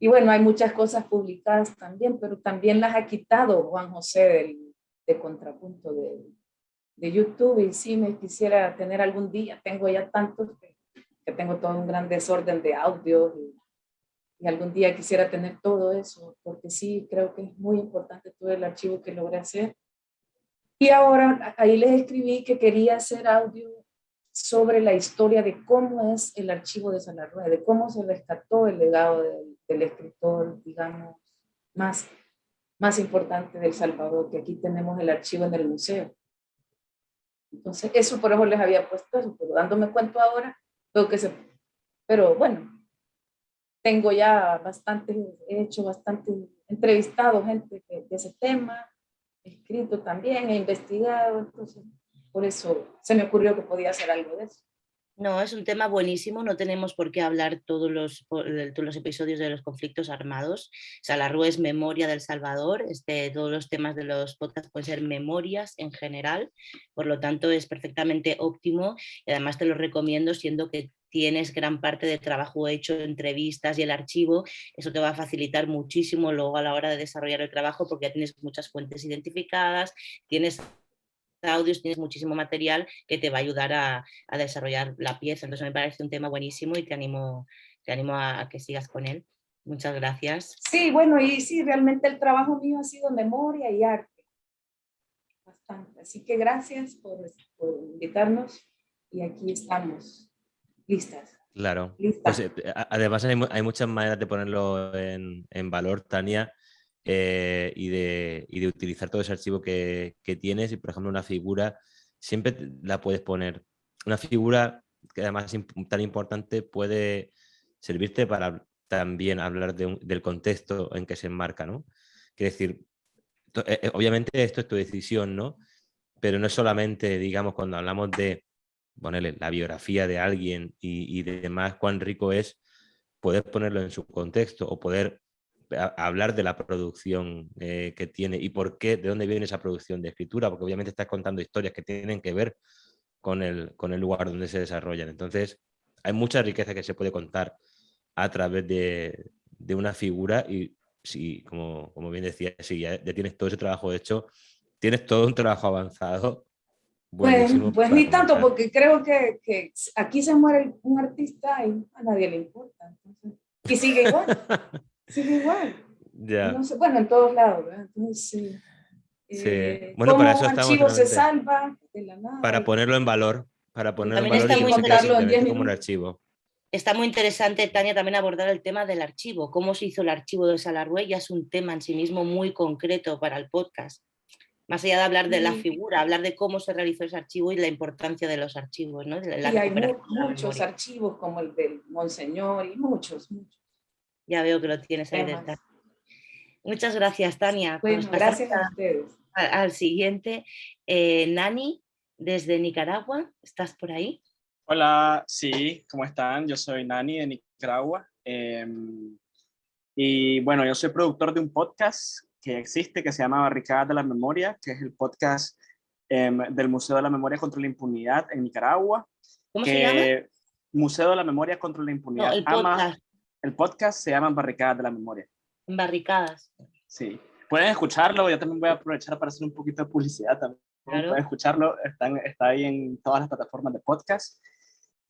y bueno, hay muchas cosas publicadas también, pero también las ha quitado Juan José de Contrapunto de YouTube, y sí me quisiera tener algún día, tengo ya tantos que tengo todo un gran desorden de audio y algún día quisiera tener todo eso, porque sí creo que es muy importante todo el archivo que logré hacer. Y ahora ahí les escribí que quería hacer audio sobre la historia de cómo es el archivo de Salarrué, de cómo se rescató el legado del escritor, digamos, más importante de El Salvador, que aquí tenemos el archivo en el museo. Entonces, eso por eso les había puesto eso, pero dándome cuenta ahora, pero bueno, tengo ya he hecho bastante, entrevistado gente de ese tema, he escrito también, he investigado, entonces, por eso se me ocurrió que podía hacer algo de eso. No, es un tema buenísimo, no tenemos por qué hablar todos los episodios de los conflictos armados. Salarrué es memoria del Salvador, todos los temas de los podcasts pueden ser memorias en general, por lo tanto es perfectamente óptimo y además te lo recomiendo siendo que tienes gran parte de trabajo hecho, entrevistas y el archivo, eso te va a facilitar muchísimo luego a la hora de desarrollar el trabajo porque ya tienes muchas fuentes identificadas, tienes audios, tienes muchísimo material que te va a ayudar a desarrollar la pieza. Entonces me parece un tema buenísimo y te animo a que sigas con él. Muchas gracias. Sí, bueno, y sí, realmente el trabajo mío ha sido memoria y arte. Bastante. Así que gracias por invitarnos y aquí estamos listas. Claro. Listas. Pues, además hay muchas maneras de ponerlo en valor, Tania. Y de utilizar todo ese archivo que tienes y, por ejemplo, una figura, siempre la puedes poner. Una figura que además es tan importante puede servirte para también hablar del contexto en que se enmarca, ¿no? Quiere decir, obviamente esto es tu decisión, ¿no? Pero no es solamente, digamos, cuando hablamos de ponerle la biografía de alguien y demás, cuán rico es poder ponerlo en su contexto o poder hablar de la producción que tiene y por qué, de dónde viene esa producción de escritura, porque obviamente estás contando historias que tienen que ver con el lugar donde se desarrollan. Entonces, hay mucha riqueza que se puede contar a través de una figura y, si, como bien decía, si ya tienes todo ese trabajo hecho, tienes todo un trabajo avanzado buenísimo. Pues para ni tanto, comenzar. porque creo que aquí se muere un artista y a nadie le importa. Entonces, y sigue igual, sigue igual. Ya. No sé, bueno, en todos lados, ¿verdad? Entonces, sí. Sí. Bueno, para ¿Cómo eso un estamos archivo se realmente, salva de la nada? para ponerlo en valor, Y y está que muy no se quede contarlo en 10 simplemente como un minutos. archivo. Está muy interesante, Tania, también abordar el tema del archivo. ¿Cómo se hizo el archivo de Salarrué? Ya es un tema en sí mismo muy concreto para el podcast. Más allá de hablar de la figura, hablar de cómo se realizó ese archivo y la importancia de los archivos, ¿no? De la Y hay recuperación de la muchos memoria. archivos como el del Monseñor y muchos. Ya veo que lo tienes ahí Temas. detrás. Muchas gracias, Tania. Pues Bueno, pasamos gracias a ustedes. al siguiente. Nani, desde Nicaragua, ¿estás por ahí? Hola, sí, ¿cómo están? Yo soy Nani de Nicaragua. Y bueno, yo soy productor de un podcast que existe que se llama Barricadas de la Memoria, que es el podcast del Museo de la Memoria contra la Impunidad en Nicaragua. ¿Cómo se llama? Museo de la Memoria contra la Impunidad. No, el podcast. El podcast se llama Barricadas de la Memoria. En Barricadas. Sí. Pueden escucharlo, yo también voy a aprovechar para hacer un poquito de publicidad también. Claro. Pueden escucharlo, está ahí en todas las plataformas de podcast.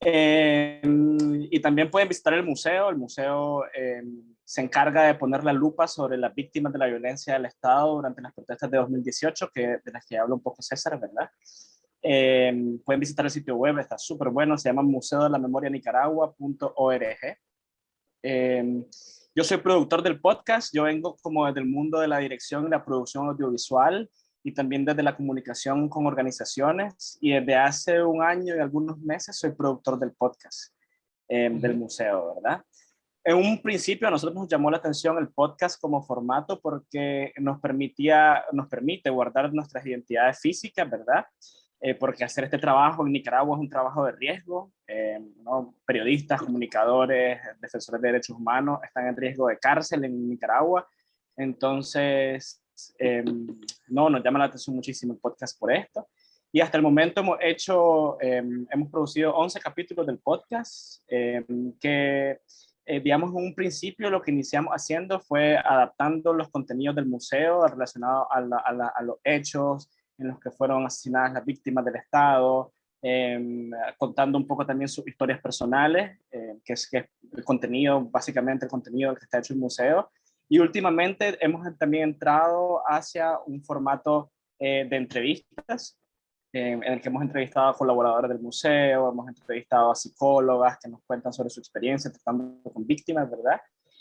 Y también pueden visitar el museo. El museo se encarga de poner la lupa sobre las víctimas de la violencia del Estado durante las protestas de 2018, de las que habla un poco César, ¿verdad? Pueden visitar el sitio web, está súper bueno, se llama museodelamemorianicaragua.org. Yo soy productor del podcast, yo vengo como desde el mundo de la dirección y la producción audiovisual y también desde la comunicación con organizaciones, y desde hace un año y algunos meses soy productor del podcast del museo, ¿verdad? En un principio a nosotros nos llamó la atención el podcast como formato porque nos permite guardar nuestras identidades físicas, ¿verdad? Porque hacer este trabajo en Nicaragua es un trabajo de riesgo, ¿no? Periodistas, comunicadores, defensores de derechos humanos están en riesgo de cárcel en Nicaragua. Entonces, no, nos llama la atención muchísimo el podcast por esto. Y hasta el momento hemos producido 11 capítulos del podcast, que, digamos, en un principio lo que iniciamos haciendo fue adaptando los contenidos del museo relacionados a los hechos en los que fueron asesinadas las víctimas del Estado, contando un poco también sus historias personales, que es el contenido, básicamente el contenido que está hecho en el museo. Y últimamente hemos también entrado hacia un formato de entrevistas, en el que hemos entrevistado a colaboradores del museo, hemos entrevistado a psicólogas que nos cuentan sobre su experiencia tratando con víctimas, ¿verdad?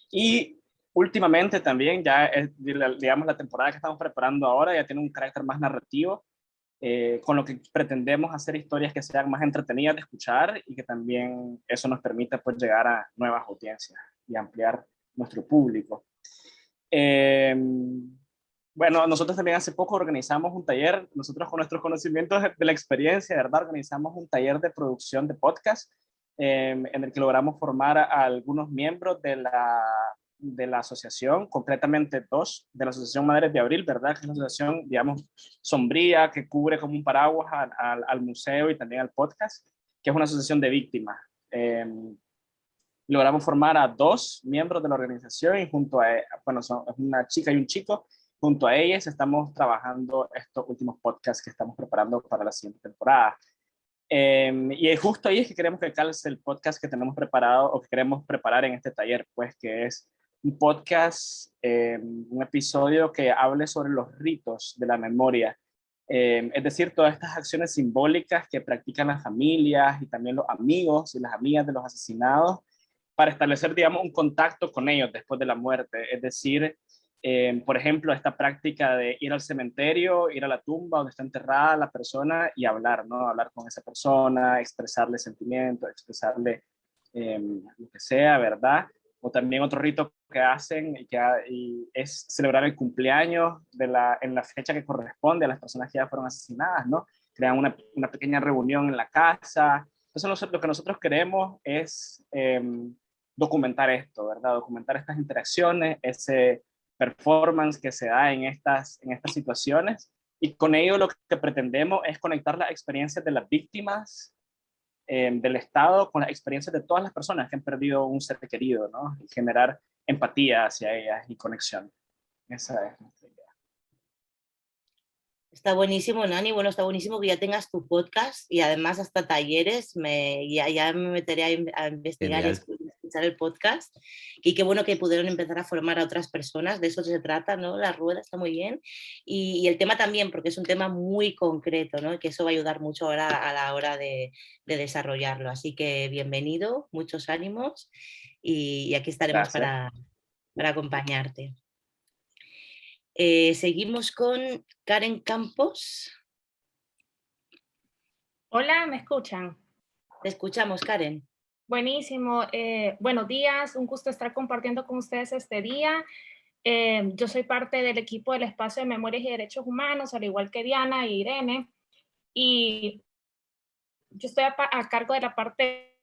Y últimamente también, ya digamos, la temporada que estamos preparando ahora ya tiene un carácter más narrativo, con lo que pretendemos hacer historias que sean más entretenidas de escuchar y que también eso nos permite pues llegar a nuevas audiencias y ampliar nuestro público. Bueno, nosotros también hace poco organizamos un taller, nosotros con nuestros conocimientos de la experiencia, ¿verdad? Organizamos un taller de producción de podcast, en el que logramos formar a algunos miembros de la asociación, concretamente 2, de la Asociación Madres de Abril, ¿verdad? Que es una asociación, digamos, sombría, que cubre como un paraguas al museo y también al podcast, que es una asociación de víctimas. Logramos formar a 2 miembros de la organización y junto a, bueno, es una chica y un chico. Junto a ellas estamos trabajando estos últimos podcasts que estamos preparando para la siguiente temporada. Y justo ahí es que queremos que calce el podcast que tenemos preparado o que queremos preparar en este taller, pues que es un podcast, un episodio que hable sobre los ritos de la memoria. Es decir, todas estas acciones simbólicas que practican las familias y también los amigos y las amigas de los asesinados para establecer, digamos, un contacto con ellos después de la muerte. Es decir, por ejemplo, esta práctica de ir al cementerio, ir a la tumba donde está enterrada la persona y hablar, ¿no? Hablar con esa persona, expresarle sentimientos, expresarle lo que sea, ¿verdad? O también otro rito que hacen y es celebrar el cumpleaños en la fecha que corresponde a las personas que ya fueron asesinadas, ¿no? Crean una pequeña reunión en la casa. Entonces, lo que nosotros queremos es documentar esto, ¿verdad? Documentar estas interacciones, ese performance que se da en estas situaciones, Y con ello lo que pretendemos es conectar las experiencias de las víctimas del Estado con las experiencias de todas las personas que han perdido un ser querido, ¿no? Y generar empatía hacia ellas y conexión. Esa es nuestra idea. Está buenísimo, Nani. Bueno, está buenísimo que ya tengas tu podcast y además hasta talleres. Ya me meteré a investigar y escuchar el podcast. Y qué bueno que pudieron empezar a formar a otras personas. De eso se trata, ¿no? La rueda está muy bien. Y el tema también, porque es un tema muy concreto, ¿no? Y que eso va a ayudar mucho ahora a la hora de desarrollarlo. Así que bienvenido, muchos ánimos y aquí estaremos para acompañarte. Seguimos con Karen Campos. Hola, ¿me escuchan? Te escuchamos, Karen. Buenísimo. Buenos días, un gusto estar compartiendo con ustedes este día. Yo soy parte del equipo del Espacio de Memorias y Derechos Humanos, al igual que Diana e Irene, y yo estoy a cargo de la parte...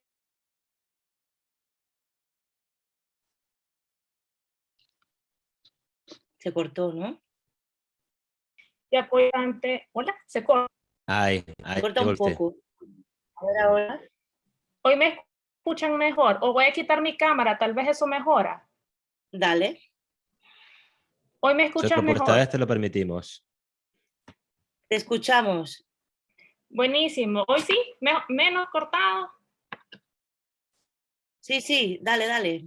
Se cortó, ¿no? De apoyante. Hola, se corta. Se corta un poco. Ahora. Hoy me escuchan mejor, o voy a quitar mi cámara, tal vez eso mejora. Dale. Hoy me escuchan mejor. Por esta vez te lo permitimos. Te escuchamos. Buenísimo. Hoy sí, menos cortado. Sí, dale.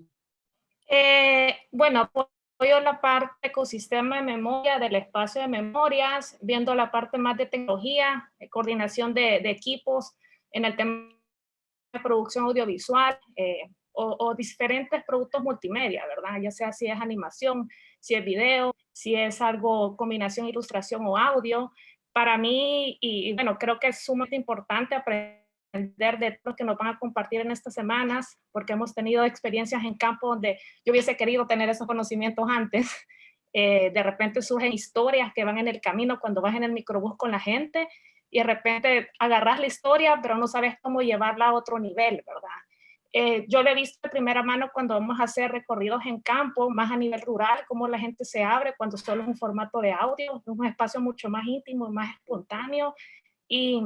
Bueno, apoyo la parte ecosistema de memoria del espacio de memorias, viendo la parte más de tecnología, coordinación de equipos en el tema de producción audiovisual o diferentes productos multimedia, ¿verdad? Ya sea si es animación, si es video, si es algo combinación ilustración o audio. Para mí, y bueno, creo que es sumamente importante aprender de lo que nos van a compartir en estas semanas, porque hemos tenido experiencias en campo donde yo hubiese querido tener esos conocimientos antes. De repente surgen historias que van en el camino cuando vas en el microbús con la gente y de repente agarras la historia, pero no sabes cómo llevarla a otro nivel, ¿verdad? Yo lo he visto de primera mano cuando vamos a hacer recorridos en campo, más a nivel rural, cómo la gente se abre cuando solo es un formato de audio, es un espacio mucho más íntimo, más espontáneo, y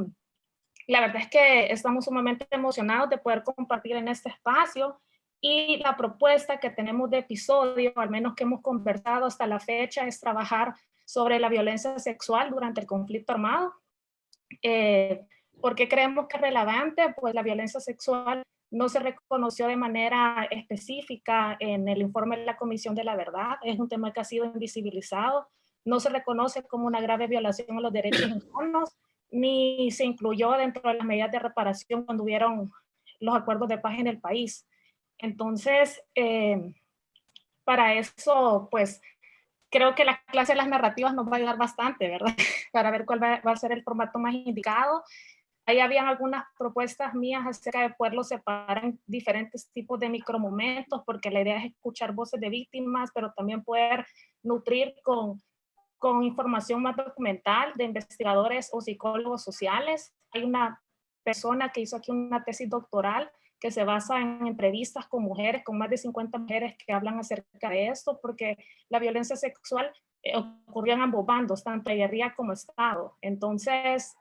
la verdad es que estamos sumamente emocionados de poder compartir en este espacio, y la propuesta que tenemos de episodio, al menos que hemos conversado hasta la fecha, es trabajar sobre la violencia sexual durante el conflicto armado. ¿Por qué creemos que es relevante? Pues la violencia sexual no se reconoció de manera específica en el informe de la Comisión de la Verdad, es un tema que ha sido invisibilizado, no se reconoce como una grave violación a los derechos humanos, ni se incluyó dentro de las medidas de reparación cuando hubieron los acuerdos de paz en el país. Entonces, para eso, pues, creo que la clase de las narrativas nos va a ayudar bastante, ¿verdad? Para ver cuál va a ser el formato más indicado. Ahí habían algunas propuestas mías acerca de poderlo separar en diferentes tipos de micromomentos, porque la idea es escuchar voces de víctimas, pero también poder nutrir con información más documental de investigadores o psicólogos sociales. Hay una persona que hizo aquí una tesis doctoral que se basa en entrevistas con mujeres, con más de 50 mujeres que hablan acerca de esto, porque la violencia sexual ocurrió en ambos bandos, tanto guerrilla como Estado. Entonces,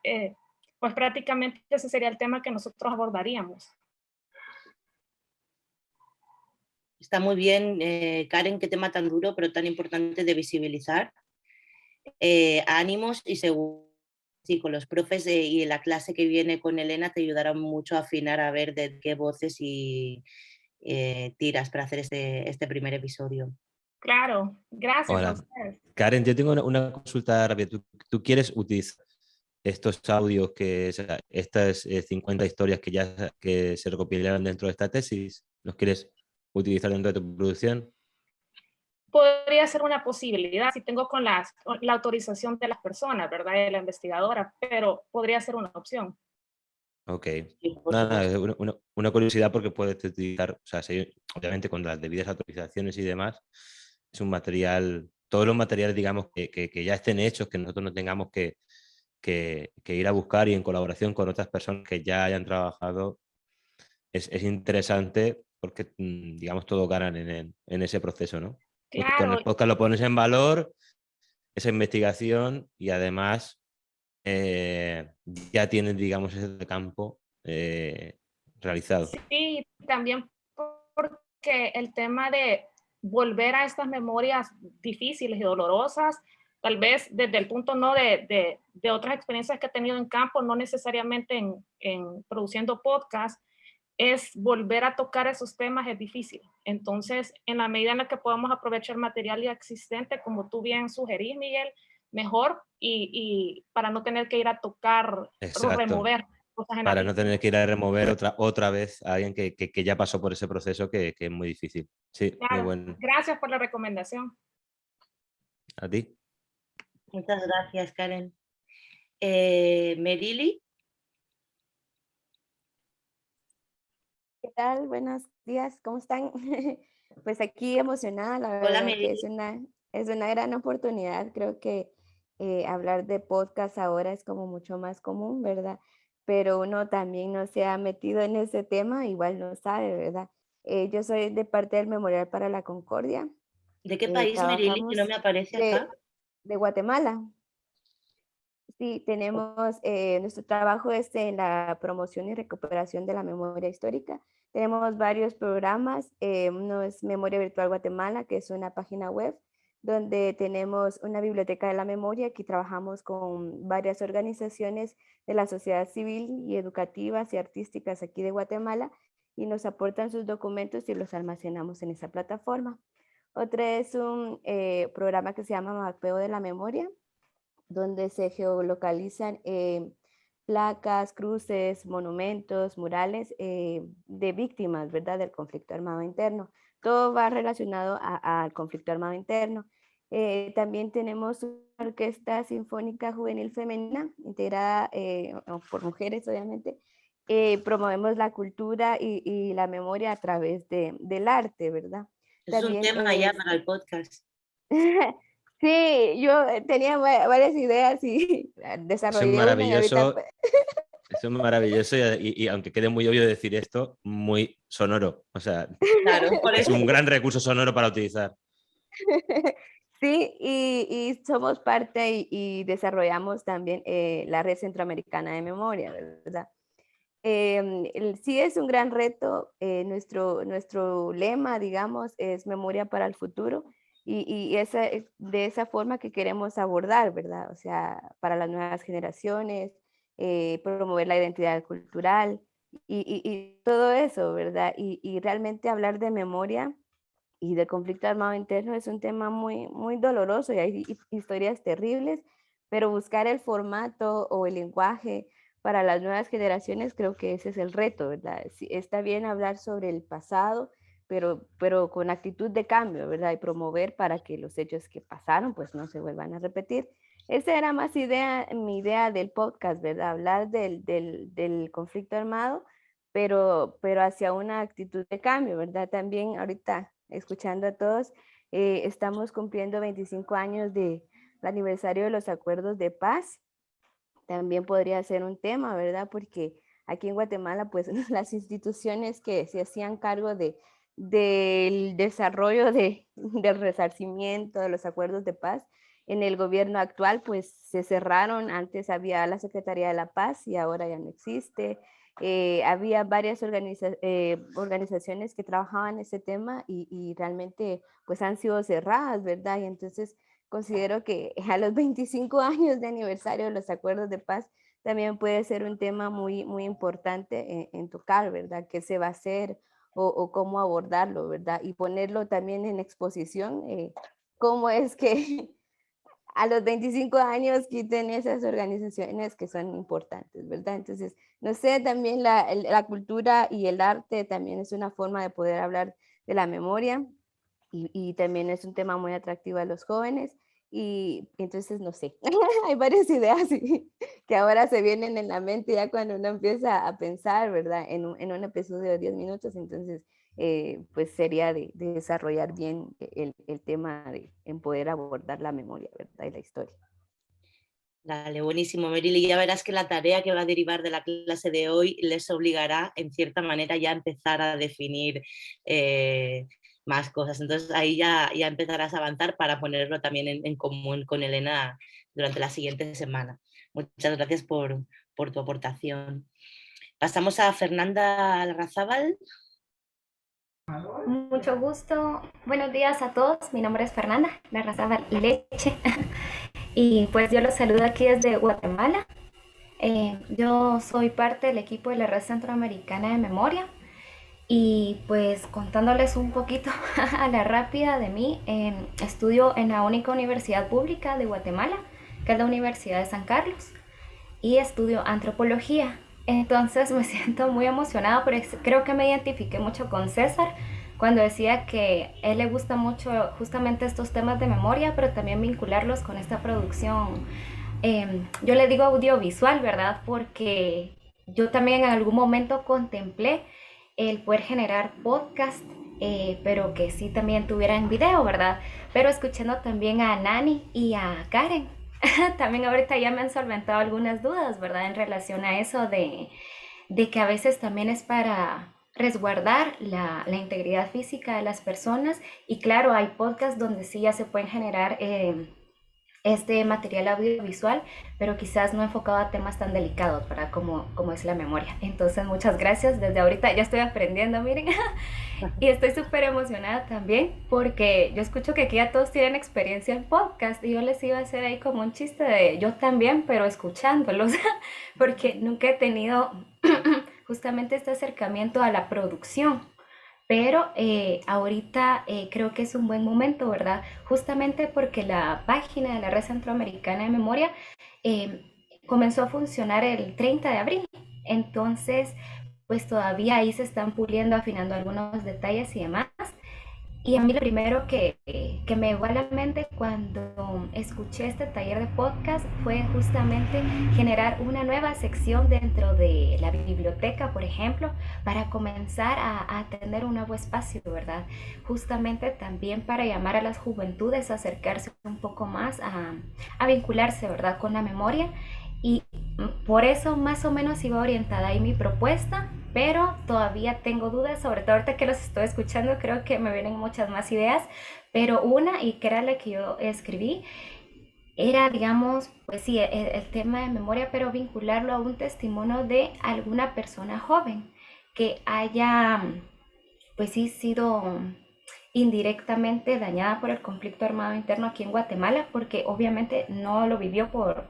pues prácticamente ese sería el tema que nosotros abordaríamos. Está muy bien, Karen, qué tema tan duro, pero tan importante de visibilizar. Ánimos y seguro. Sí, con los profes y la clase que viene con Elena te ayudarán mucho a afinar a ver de qué voces y tiras para hacer este primer episodio. Claro, gracias. Hola. A ustedes. Karen, yo tengo una consulta rápida. ¿Tú quieres utilizar estos audios, estas 50 historias que se recopilaron dentro de esta tesis? ¿Los quieres utilizar dentro de tu producción? Podría ser una posibilidad si tengo con la autorización de las personas, ¿verdad? De la investigadora, pero podría ser una opción. Ok. Nada, una curiosidad porque puedes utilizar, o sea, obviamente con las debidas autorizaciones y demás, es un material, todos los materiales, digamos, que ya estén hechos, que nosotros no tengamos que ir a buscar y en colaboración con otras personas que ya hayan trabajado, es interesante porque, digamos, todos ganan en ese proceso, ¿no? Claro. Con el podcast lo pones en valor esa investigación y además ya tienen, digamos, ese campo realizado. Sí, también porque el tema de volver a estas memorias difíciles y dolorosas, tal vez desde el punto no de otras experiencias que he tenido en campo, no necesariamente en produciendo podcast, es volver a tocar esos temas es difícil. Entonces, en la medida en la que podamos aprovechar material ya existente, como tú bien sugerís, Miguel, mejor, y para no tener que ir a tocar, remover cosas en para la no tener que ir a remover otra vez a alguien que ya pasó por ese proceso que es muy difícil. Sí, claro. muy bueno. Gracias por la recomendación. A ti. Muchas gracias, Karen. Merili. ¿Qué tal? Buenos días, ¿cómo están? Pues aquí emocionada, la Hola, verdad que Merili. es una gran oportunidad. Creo que hablar de podcast ahora es como mucho más común, ¿verdad? Pero uno también no se ha metido en ese tema, igual no sabe, ¿verdad? Yo soy de parte del Memorial para la Concordia. ¿De qué país, Merili, que no me aparece acá? De Guatemala. Sí, tenemos, nuestro trabajo es en la promoción y recuperación de la memoria histórica. Tenemos varios programas, uno es Memoria Virtual Guatemala, que es una página web donde tenemos una biblioteca de la memoria. Aquí trabajamos con varias organizaciones de la sociedad civil y educativas y artísticas aquí de Guatemala y nos aportan sus documentos y los almacenamos en esa plataforma. Otra es un programa que se llama Mapeo de la Memoria, donde se geolocalizan placas, cruces, monumentos, murales de víctimas, ¿verdad?, del conflicto armado interno. Todo va relacionado al conflicto armado interno. También tenemos una orquesta sinfónica juvenil femenina, integrada por mujeres, obviamente. Promovemos la cultura y la memoria a través del arte, ¿verdad? Es un También tema ya para el podcast. Sí, yo tenía varias ideas y desarrollé una y ahorita... Eso es maravilloso y aunque quede muy obvio decir esto, muy sonoro. O sea, claro, por es eso. un gran recurso sonoro para utilizar. Sí, y somos parte y desarrollamos también la Red Centroamericana de Memoria, ¿verdad? Sí es un gran reto. Nuestro lema, digamos, es Memoria para el Futuro. Y de esa forma que queremos abordar, ¿verdad? O sea, para las nuevas generaciones, promover la identidad cultural y todo eso, ¿verdad? Y realmente hablar de memoria y de conflicto armado interno es un tema muy, muy doloroso y hay historias terribles, pero buscar el formato o el lenguaje para las nuevas generaciones, creo que ese es el reto, ¿verdad? Sí, está bien hablar sobre el pasado, pero con actitud de cambio, ¿verdad? Y promover para que los hechos que pasaron pues no se vuelvan a repetir. Esa era más mi idea del podcast, ¿verdad? Hablar del conflicto armado, pero hacia una actitud de cambio, ¿verdad? También ahorita, escuchando a todos, estamos cumpliendo 25 años del aniversario de los acuerdos de paz. También podría ser un tema, ¿verdad? Porque aquí en Guatemala, pues las instituciones que se hacían cargo del desarrollo del resarcimiento de los acuerdos de paz, en el gobierno actual, pues se cerraron. Antes había la Secretaría de la Paz y ahora ya no existe. Había varias organizaciones que trabajaban ese tema y realmente pues han sido cerradas, ¿verdad? Y entonces considero que a los 25 años de aniversario de los acuerdos de paz también puede ser un tema muy, muy importante en tocar, ¿verdad? ¿Qué se va a hacer o cómo abordarlo, ¿verdad? Y ponerlo también en exposición, cómo es que a los 25 años quiten esas organizaciones que son importantes, ¿verdad? Entonces, no sé, también la cultura y el arte también es una forma de poder hablar de la memoria y también es un tema muy atractivo a los jóvenes y entonces, no sé, hay varias ideas que ahora se vienen en la mente ya cuando uno empieza a pensar, ¿verdad? En un episodio de 10 minutos, entonces pues sería de desarrollar bien el tema en poder abordar la memoria, ¿verdad? Y la historia. Dale, buenísimo, Merili. Ya verás que la tarea que va a derivar de la clase de hoy les obligará, en cierta manera, ya a empezar a definir más cosas. Entonces ahí ya empezarás a avanzar para ponerlo también en común con Elena durante la siguiente semana. Muchas gracias por tu aportación. Pasamos a Fernanda Larrazábal. Mucho gusto. Buenos días a todos. Mi nombre es Fernanda Larrazábal Leche. Y pues yo los saludo aquí desde Guatemala. Yo soy parte del equipo de la Red Centroamericana de Memoria. Y pues contándoles un poquito a la rápida de mí, estudio en la única universidad pública de Guatemala, que es la Universidad de San Carlos, y estudio antropología. Entonces me siento muy emocionada porque creo que me identifiqué mucho con César cuando decía que a él le gusta mucho justamente estos temas de memoria, pero también vincularlos con esta producción. Yo le digo audiovisual, ¿verdad? Porque yo también en algún momento contemplé el poder generar podcast, pero que sí también tuvieran video, ¿verdad? Pero escuchando también a Nani y a Karen, también ahorita ya me han solventado algunas dudas, ¿verdad? En relación a eso de que a veces también es para resguardar la integridad física de las personas. Y claro, hay podcasts donde sí ya se pueden generar este material audiovisual, pero quizás no enfocado a temas tan delicados, ¿verdad? Como es la memoria. Entonces, muchas gracias. Desde ahorita ya estoy aprendiendo, miren. Y estoy súper emocionada también porque yo escucho que aquí ya todos tienen experiencia en podcast y yo les iba a hacer ahí como un chiste de yo también, pero escuchándolos, porque nunca he tenido justamente este acercamiento a la producción. Pero ahorita creo que es un buen momento, ¿verdad? Justamente porque la página de la Red Centroamericana de Memoria comenzó a funcionar el 30 de abril. Entonces, pues todavía ahí se están puliendo, afinando algunos detalles y demás. Y a mí lo primero que me llegó a la mente cuando escuché este taller de podcast fue justamente generar una nueva sección dentro de la biblioteca, por ejemplo, para comenzar a tener un nuevo espacio, ¿verdad? Justamente también para llamar a las juventudes a acercarse un poco más, a vincularse, ¿verdad? Con la memoria. Y por eso más o menos iba orientada ahí mi propuesta, pero todavía tengo dudas, sobre todo ahorita que los estoy escuchando, creo que me vienen muchas más ideas, pero una, y que era la que yo escribí, era, digamos, pues sí, el tema de memoria, pero vincularlo a un testimonio de alguna persona joven que haya, pues sí, sido indirectamente dañada por el conflicto armado interno aquí en Guatemala, porque obviamente no lo vivió por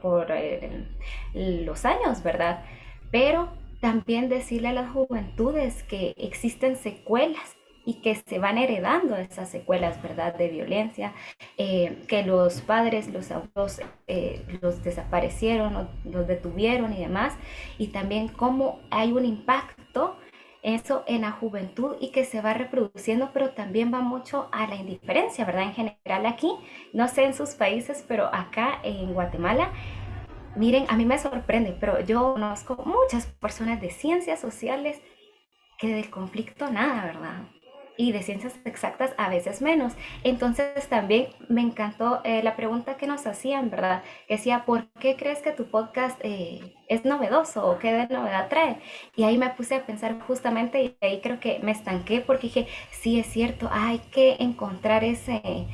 los años, ¿verdad? Pero también decirle a las juventudes que existen secuelas y que se van heredando esas secuelas, ¿verdad? De violencia, que los padres, los abuelos los desaparecieron, los detuvieron y demás, y también cómo hay un impacto eso en la juventud y que se va reproduciendo, pero también va mucho a la indiferencia, ¿verdad? En general aquí, no sé en sus países, pero acá en Guatemala, miren, a mí me sorprende, pero yo conozco muchas personas de ciencias sociales que del conflicto nada, ¿verdad? Y de ciencias exactas a veces menos. Entonces también me encantó la pregunta que nos hacían, ¿verdad? Que decía, ¿por qué crees que tu podcast es novedoso o qué de novedad trae? Y ahí me puse a pensar justamente y ahí creo que me estanqué porque dije, sí es cierto, hay que encontrar ese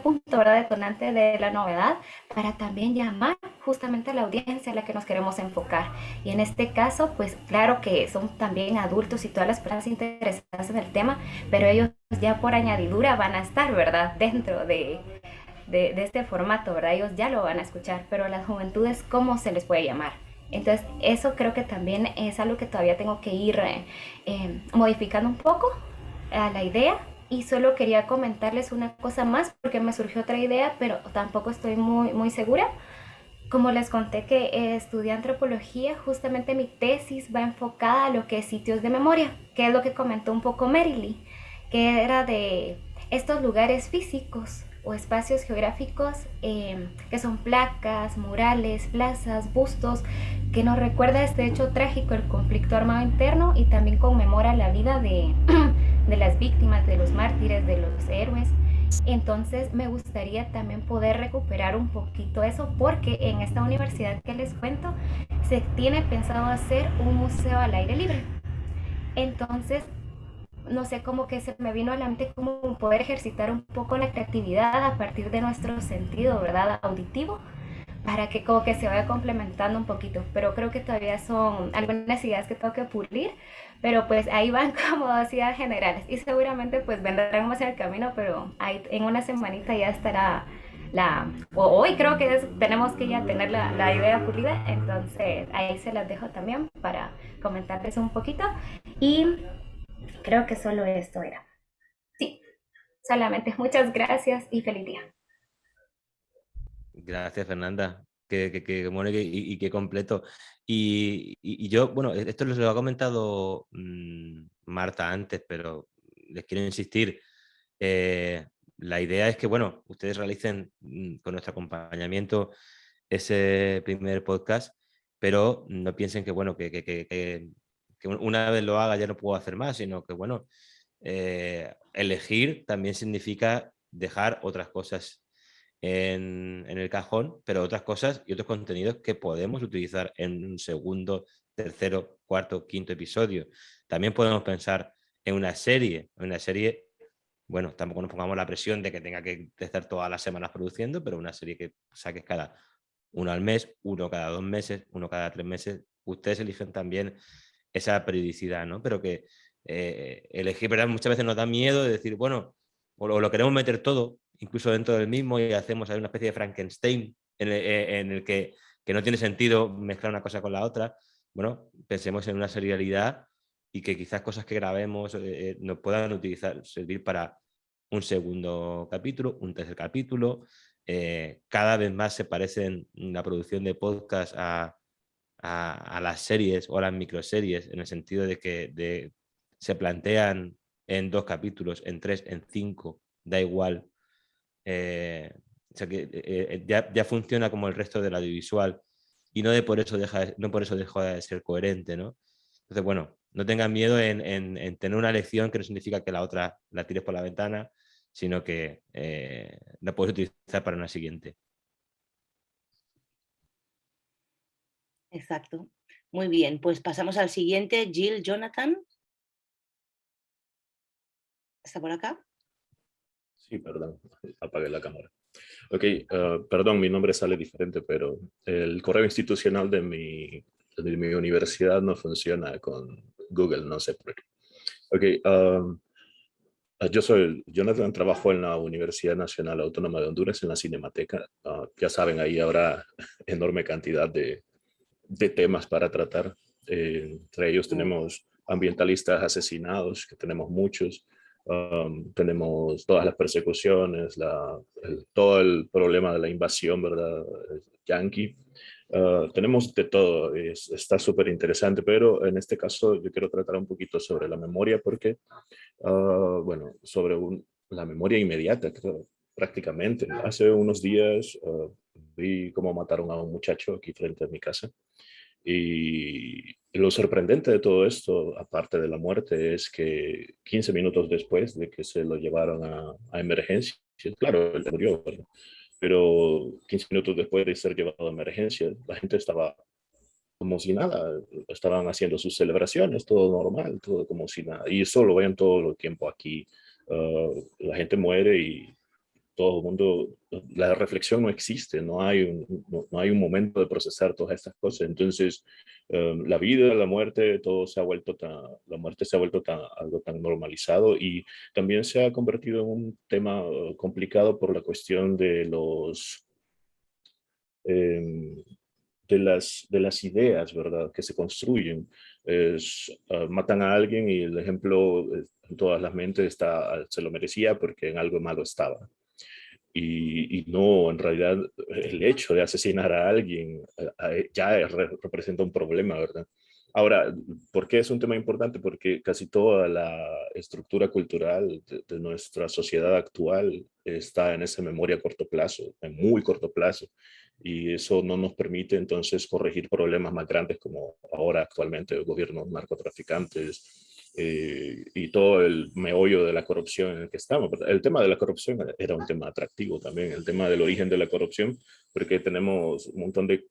punto, ¿verdad? Detonante de la novedad para también llamar justamente a la audiencia a la que nos queremos enfocar. Y en este caso, pues claro que son también adultos y todas las personas interesadas en el tema, pero ellos ya por añadidura van a estar, ¿verdad? Dentro de este formato, ¿verdad? Ellos ya lo van a escuchar, pero a las juventudes, ¿cómo se les puede llamar? Entonces, eso creo que también es algo que todavía tengo que ir modificando un poco a la idea. Y solo quería comentarles una cosa más, porque me surgió otra idea, pero tampoco estoy muy segura. Como les conté que estudié antropología, justamente mi tesis va enfocada a lo que es sitios de memoria, que es lo que comentó un poco Merily, que era de estos lugares físicos o espacios geográficos que son placas, murales, plazas, bustos, que nos recuerda este hecho trágico, el conflicto armado interno, y también conmemora la vida de las víctimas, de los mártires, de los héroes. Entonces me gustaría también poder recuperar un poquito eso, porque en esta universidad que les cuento se tiene pensado hacer un museo al aire libre. Entonces no sé, como que se me vino a la mente como poder ejercitar un poco la creatividad a partir de nuestro sentido, ¿verdad? Auditivo, para que como que se vaya complementando un poquito, pero creo que todavía son algunas ideas que tengo que pulir, pero pues ahí van como dos ideas generales y seguramente pues vendrán más en el camino, pero ahí en una semanita ya estará hoy creo que tenemos que ya tener la idea pulida, entonces ahí se las dejo también para comentarles un poquito y creo que solo esto era. Sí, solamente muchas gracias y feliz día. Gracias, Fernanda. Qué bueno y qué completo. Y yo, bueno, esto lo ha comentado Marta antes, pero les quiero insistir. La idea es que, bueno, ustedes realicen con nuestro acompañamiento ese primer podcast, pero no piensen que, bueno, que una vez lo haga ya no puedo hacer más, sino que, bueno, elegir también significa dejar otras cosas en el cajón, pero otras cosas y otros contenidos que podemos utilizar en un segundo, tercero, cuarto, quinto episodio. También podemos pensar en una serie. Bueno, tampoco nos pongamos la presión de que tenga que estar todas las semanas produciendo, pero una serie que saques cada uno al mes, uno cada 2 meses, uno cada 3 meses. Ustedes eligen también esa periodicidad, ¿no? Pero que elegir, ¿verdad? Muchas veces nos da miedo de decir, bueno, o lo queremos meter todo, incluso dentro del mismo, y hacemos ahí una especie de Frankenstein en el que no tiene sentido mezclar una cosa con la otra. Bueno, pensemos en una serialidad y que quizás cosas que grabemos nos puedan servir para un segundo capítulo, un tercer capítulo. Cada vez más se parecen la producción de podcast a las series o a las microseries, en el sentido de que se plantean en 2 capítulos, en 3, en 5, da igual. O sea que ya funciona como el resto del audiovisual y no por eso deja de ser coherente, ¿no? Entonces, bueno, no tengan miedo en tener una lección que no significa que la otra la tires por la ventana, sino que la puedes utilizar para una siguiente. Exacto. Muy bien, pues pasamos al siguiente. Jill Jonathan. ¿Está por acá? Sí, perdón, apagué la cámara. Ok, perdón, mi nombre sale diferente, pero el correo institucional de mi universidad no funciona con Google, no sé por qué. Ok, yo soy Jonathan, trabajo en la Universidad Nacional Autónoma de Honduras, en la Cinemateca. Ya saben, ahí habrá enorme cantidad de temas para tratar. Entre ellos tenemos ambientalistas asesinados, que tenemos muchos. Tenemos todas las persecuciones, todo el problema de la invasión, ¿verdad? Yanqui. Tenemos de todo, está súper interesante, pero en este caso yo quiero tratar un poquito sobre la memoria porque, bueno, sobre la memoria inmediata, creo, prácticamente. Hace unos días vi cómo mataron a un muchacho aquí frente a mi casa. Y lo sorprendente de todo esto, aparte de la muerte, es que 15 minutos después de que se lo llevaron a emergencia, claro, él murió, ¿verdad? Pero 15 minutos después de ser llevado a emergencia, la gente estaba como si nada, estaban haciendo sus celebraciones, todo normal, todo como si nada. Y eso lo ven todo el tiempo aquí. La gente muere y todo el mundo, la reflexión no existe, no hay un momento de procesar todas estas cosas. Entonces, la vida, la muerte, todo se ha vuelto la muerte se ha vuelto algo tan normalizado y también se ha convertido en un tema complicado por la cuestión de de las ideas, ¿verdad?, que se construyen. Matan a alguien y el ejemplo en todas las mentes se lo merecía porque en algo malo estaba. Y no, en realidad, el hecho de asesinar a alguien ya representa un problema, ¿verdad? Ahora, ¿por qué es un tema importante? Porque casi toda la estructura cultural de nuestra sociedad actual está en esa memoria a corto plazo, en muy corto plazo. Y eso no nos permite entonces corregir problemas más grandes como ahora actualmente el gobierno narcotraficantes, y todo el meollo de la corrupción en el que estamos. El tema de la corrupción era un tema atractivo también, el tema del origen de la corrupción, porque tenemos un montón de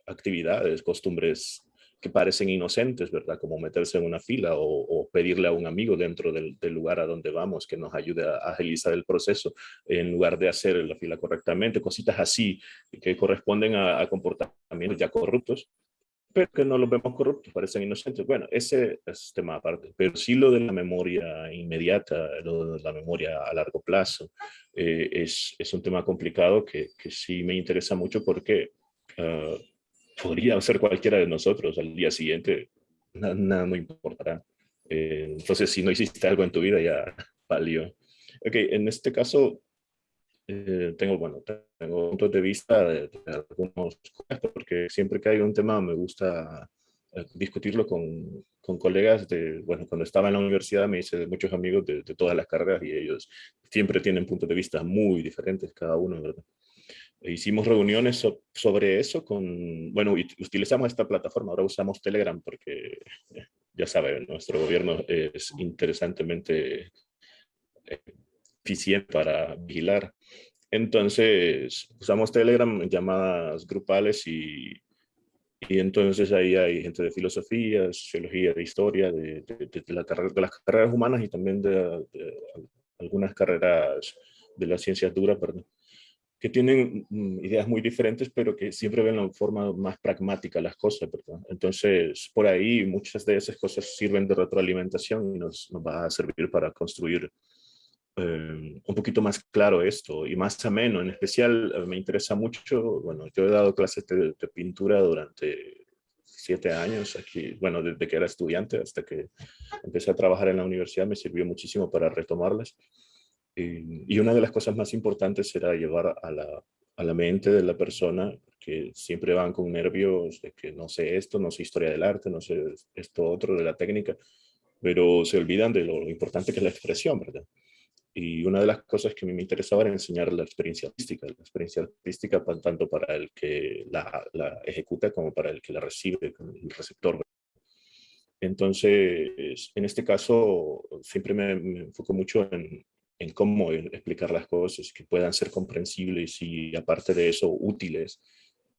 actividades, costumbres que parecen inocentes, ¿verdad? Como meterse en una fila o pedirle a un amigo dentro del lugar a donde vamos que nos ayude a agilizar el proceso en lugar de hacer la fila correctamente, cositas así que corresponden a comportamientos ya corruptos, pero que no los vemos corruptos, parecen inocentes. Bueno, ese es tema aparte, pero sí lo de la memoria inmediata, lo de la memoria a largo plazo, es un tema complicado que sí me interesa mucho porque podría ser cualquiera de nosotros al día siguiente, nada no importará. Entonces, si no hiciste algo en tu vida, ya valió. Ok, en este caso, tengo puntos de vista de algunos cosas, porque siempre que hay un tema me gusta discutirlo con colegas cuando estaba en la universidad me hice muchos amigos de todas las carreras y ellos siempre tienen puntos de vista muy diferentes cada uno, ¿verdad? Hicimos reuniones sobre eso utilizamos esta plataforma, ahora usamos Telegram porque ya saben, nuestro gobierno es interesantemente eficiente para vigilar. Entonces, usamos Telegram en llamadas grupales y entonces ahí hay gente de filosofía, de sociología, de historia, de las carreras humanas y también de algunas carreras de las ciencias duras, perdón, que tienen ideas muy diferentes, pero que siempre ven la forma más pragmática las cosas, ¿verdad? Entonces, por ahí muchas de esas cosas sirven de retroalimentación y nos va a servir para construir un poquito más claro esto y más ameno. En especial me interesa mucho, yo he dado clases de pintura durante 7 años aquí, desde que era estudiante hasta que empecé a trabajar en la universidad, me sirvió muchísimo para retomarlas. Y una de las cosas más importantes era llevar a la mente de la persona, que siempre van con nervios de que no sé esto, no sé historia del arte, no sé esto otro de la técnica, pero se olvidan de lo importante que es la expresión, ¿verdad? Y una de las cosas que a mí me interesaba era enseñar la experiencia artística tanto para el que la ejecuta como para el que la recibe, el receptor. Entonces, en este caso, siempre me enfoco mucho en cómo explicar las cosas, que puedan ser comprensibles y aparte de eso, útiles,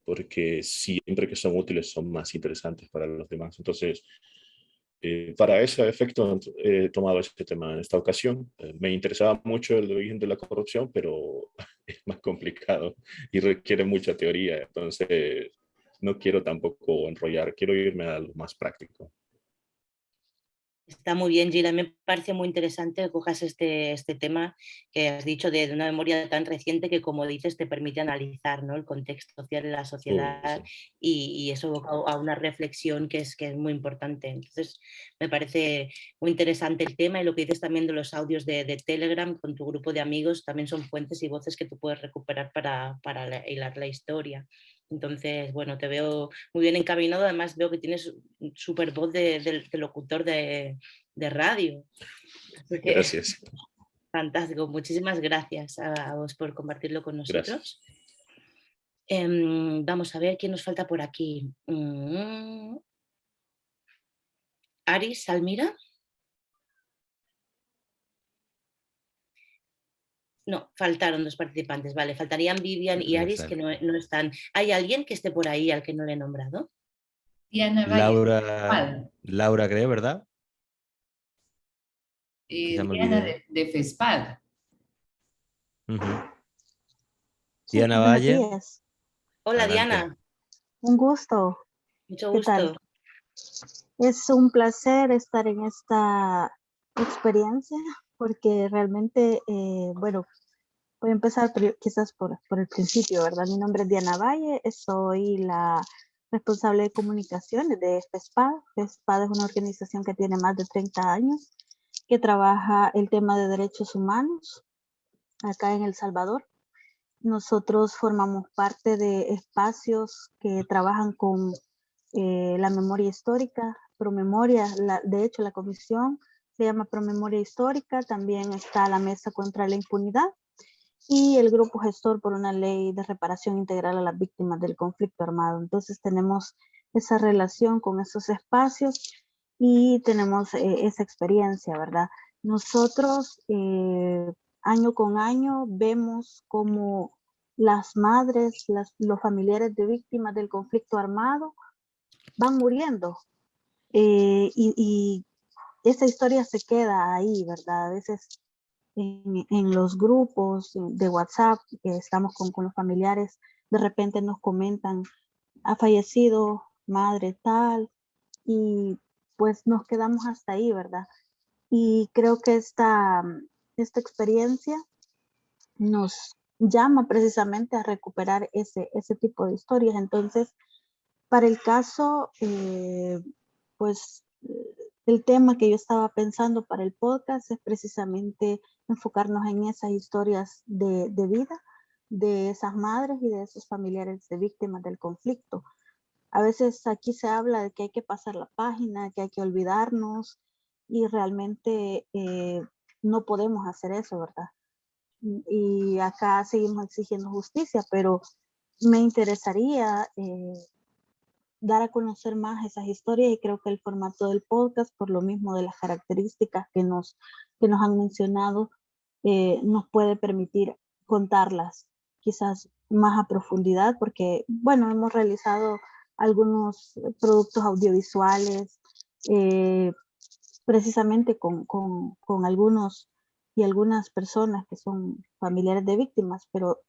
porque siempre que son útiles son más interesantes para los demás. Entonces, para ese efecto he tomado este tema en esta ocasión. Me interesaba mucho el origen de la corrupción, pero es más complicado y requiere mucha teoría. Entonces, no quiero tampoco enrollar, quiero irme a lo más práctico. Está muy bien, Gila. Me parece muy interesante que cojas este tema que has dicho de una memoria tan reciente que, como dices, te permite analizar, ¿no?, el contexto social de la sociedad y eso a una reflexión que es muy importante. Entonces, me parece muy interesante el tema y lo que dices también de los audios de Telegram con tu grupo de amigos también son fuentes y voces que tú puedes recuperar para hilar la historia. Entonces, te veo muy bien encaminado. Además, veo que tienes súper voz de locutor de radio. Así que, gracias. Fantástico. Muchísimas gracias a vos por compartirlo con nosotros. Vamos a ver quién nos falta por aquí. Aris, Salmira. No, faltaron 2 participantes, vale. Faltarían Vivian y Aris, que no están. ¿Hay alguien que esté por ahí al que no le he nombrado? Diana Valle. Laura, creo, ¿verdad? Diana de FESPAD. Diana Valle. Días. Hola, Adelante. Diana. Un gusto. Mucho ¿Qué gusto. tal? Es un placer estar en esta experiencia porque realmente, voy a empezar quizás por el principio, ¿verdad? Mi nombre es Diana Valle, soy la responsable de comunicaciones de FESPAD. FESPAD es una organización que tiene más de 30 años, que trabaja el tema de derechos humanos acá en El Salvador. Nosotros formamos parte de espacios que trabajan con la memoria histórica, Promemoria. De hecho, la comisión se llama Promemoria Histórica. También está la Mesa contra la Impunidad y el grupo gestor por una ley de reparación integral a las víctimas del conflicto armado. Entonces tenemos esa relación con esos espacios y tenemos esa experiencia, ¿verdad? Nosotros año con año vemos cómo las madres, los familiares de víctimas del conflicto armado van muriendo. Y esa historia se queda ahí, ¿verdad? A veces en los grupos de WhatsApp que estamos con los familiares, de repente nos comentan, ha fallecido madre tal, y pues nos quedamos hasta ahí, ¿verdad? Y creo que esta experiencia nos llama precisamente a recuperar ese tipo de historias. Entonces, para el caso, pues el tema que yo estaba pensando para el podcast es precisamente enfocarnos en esas historias de vida de esas madres y de esos familiares de víctimas del conflicto. A veces aquí se habla de que hay que pasar la página, que hay que olvidarnos, y realmente no podemos hacer eso, ¿verdad? Y acá seguimos exigiendo justicia, pero me interesaría dar a conocer más esas historias, y creo que el formato del podcast, por lo mismo de las características que nos han mencionado, nos puede permitir contarlas quizás más a profundidad, porque, bueno, hemos realizado algunos productos audiovisuales precisamente con algunos y algunas personas que son familiares de víctimas, pero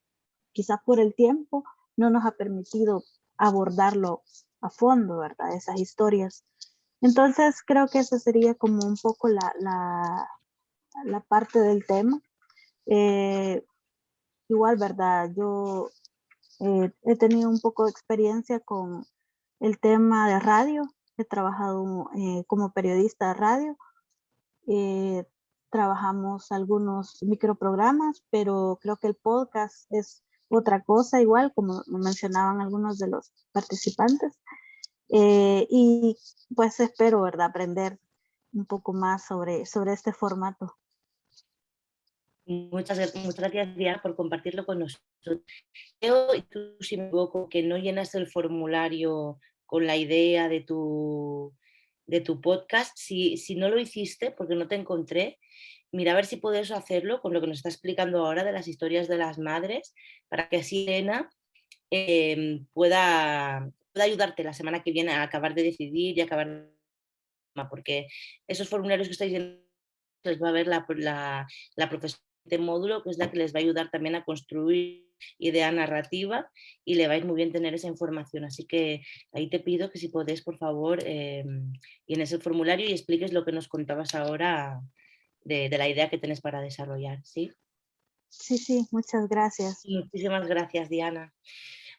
quizás por el tiempo no nos ha permitido abordarlo a fondo, ¿verdad? Esas historias. Entonces creo que esa sería como un poco la parte del tema. Igual, ¿verdad? Yo he tenido un poco de experiencia con el tema de radio. He trabajado como periodista de radio. Trabajamos algunos microprogramas, pero creo que el podcast es otra cosa, igual como mencionaban algunos de los participantes. Y pues espero, ¿verdad?, aprender un poco más sobre este formato. Muchas gracias, Diana, por compartirlo con nosotros. Creo, y tú si me equivoco, que no llenaste el formulario con la idea de tu podcast. Si no lo hiciste, porque no te encontré, mira a ver si puedes hacerlo con lo que nos está explicando ahora de las historias de las madres, para que así Elena pueda ayudarte la semana que viene a acabar de decidir y acabar, porque esos formularios que estáis llenando les va a ver la profesora de módulo, que es la que les va a ayudar también a construir idea narrativa, y le va a ir muy bien tener esa información. Así que ahí te pido que si podés, por favor, llenes el formulario y expliques lo que nos contabas ahora de la idea que tenés para desarrollar, ¿sí? Sí, muchas gracias. Muchísimas gracias, Diana.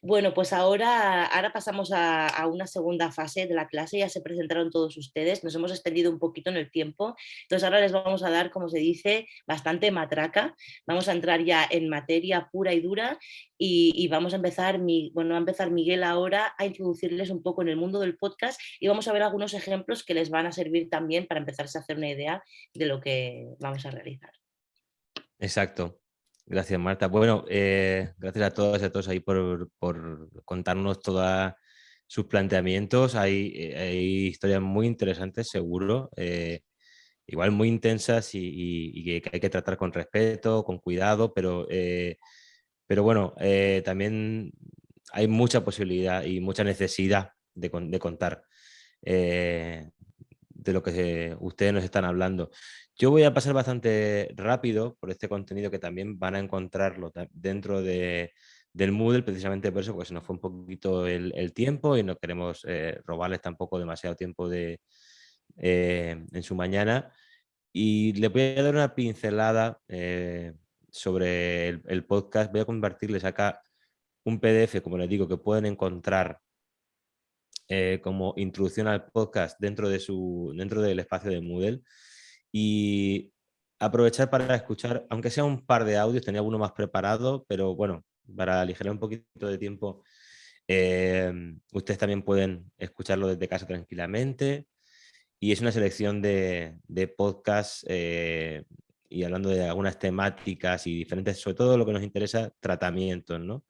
Bueno, pues ahora pasamos a una segunda fase de la clase. Ya se presentaron todos ustedes, nos hemos extendido un poquito en el tiempo, entonces ahora les vamos a dar, como se dice, bastante matraca. Vamos a entrar ya en materia pura y dura, y vamos a empezar, va a empezar Miguel ahora a introducirles un poco en el mundo del podcast, y vamos a ver algunos ejemplos que les van a servir también para empezarse a hacer una idea de lo que vamos a realizar. Exacto. Gracias, Marta. Bueno, gracias a todas y a todos ahí por contarnos todos sus planteamientos. Hay historias muy interesantes, seguro. Igual muy intensas y que hay que tratar con respeto, con cuidado, pero bueno, también hay mucha posibilidad y mucha necesidad de contar de lo que ustedes nos están hablando. Yo voy a pasar bastante rápido por este contenido que también van a encontrarlo dentro del Moodle, precisamente por eso, porque se nos fue un poquito el tiempo y no queremos robarles tampoco demasiado tiempo en su mañana. Y les voy a dar una pincelada sobre el podcast. Voy a compartirles acá un PDF, como les digo, que pueden encontrar como introducción al podcast dentro del espacio de Moodle, y aprovechar para escuchar, aunque sea un par de audios. Tenía uno más preparado, pero bueno, para aligerar un poquito de tiempo, ustedes también pueden escucharlo desde casa tranquilamente, y es una selección de podcasts y hablando de algunas temáticas y diferentes, sobre todo lo que nos interesa, tratamientos, ¿no?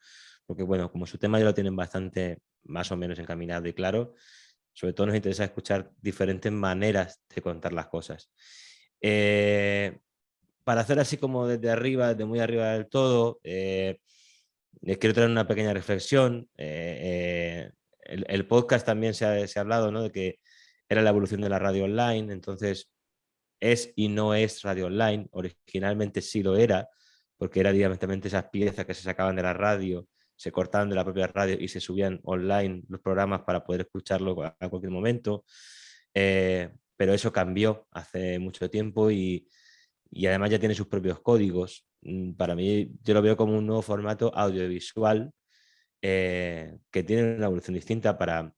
Porque bueno, como su tema ya lo tienen bastante más o menos encaminado y claro, sobre todo nos interesa escuchar diferentes maneras de contar las cosas. Para hacer así como desde arriba, desde muy arriba del todo, les quiero traer una pequeña reflexión. el podcast también se ha hablado, ¿no? De que era la evolución de la radio online, entonces es y no es radio online. Originalmente sí lo era, porque era directamente esas piezas que se sacaban de la radio, se cortaban de la propia radio y se subían online los programas para poder escucharlo a cualquier momento. Pero eso cambió hace mucho tiempo y además ya tiene sus propios códigos. Para mí, yo lo veo como un nuevo formato audiovisual que tiene una evolución distinta para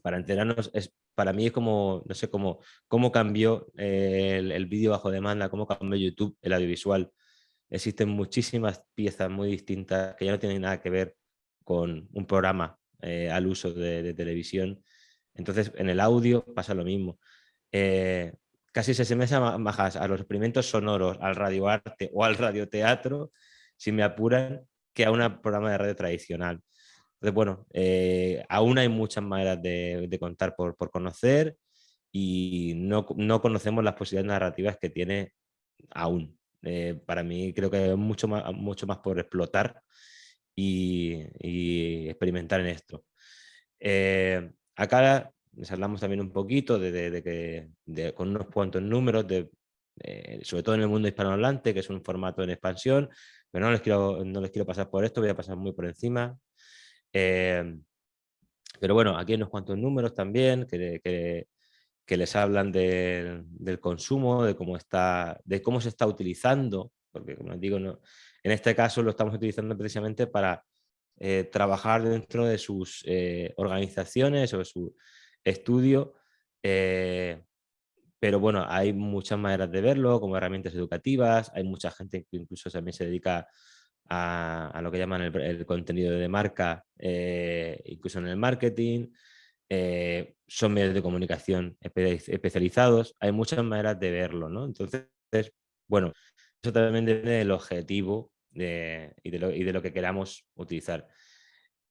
enterarnos. Para mí es como, no sé, cómo cambió el vídeo bajo demanda, cómo cambió YouTube, el audiovisual. Existen muchísimas piezas muy distintas que ya no tienen nada que ver con un programa al uso de televisión. Entonces, en el audio pasa lo mismo. Casi se asemeja más a los experimentos sonoros, al radioarte o al radioteatro, si me apuran, que a un programa de radio tradicional. Entonces, bueno, aún hay muchas maneras de contar por conocer y no conocemos las posibilidades narrativas que tiene aún. Para mí creo que hay mucho más por explotar y experimentar en esto. Acá les hablamos también un poquito con unos cuantos números, sobre todo en el mundo hispanohablante, que es un formato en expansión, pero no les quiero pasar por esto, voy a pasar muy por encima. Pero bueno, aquí hay unos cuantos números también que les hablan del consumo, de cómo se está utilizando, porque como les digo, en este caso lo estamos utilizando precisamente para trabajar dentro de sus organizaciones o de su estudio, pero bueno, hay muchas maneras de verlo, como herramientas educativas, hay mucha gente que incluso también se dedica a lo que llaman el contenido de marca, incluso en el marketing. Son medios de comunicación especializados, hay muchas maneras de verlo, ¿no? Entonces, bueno, eso también depende del objetivo y de lo que queramos utilizar.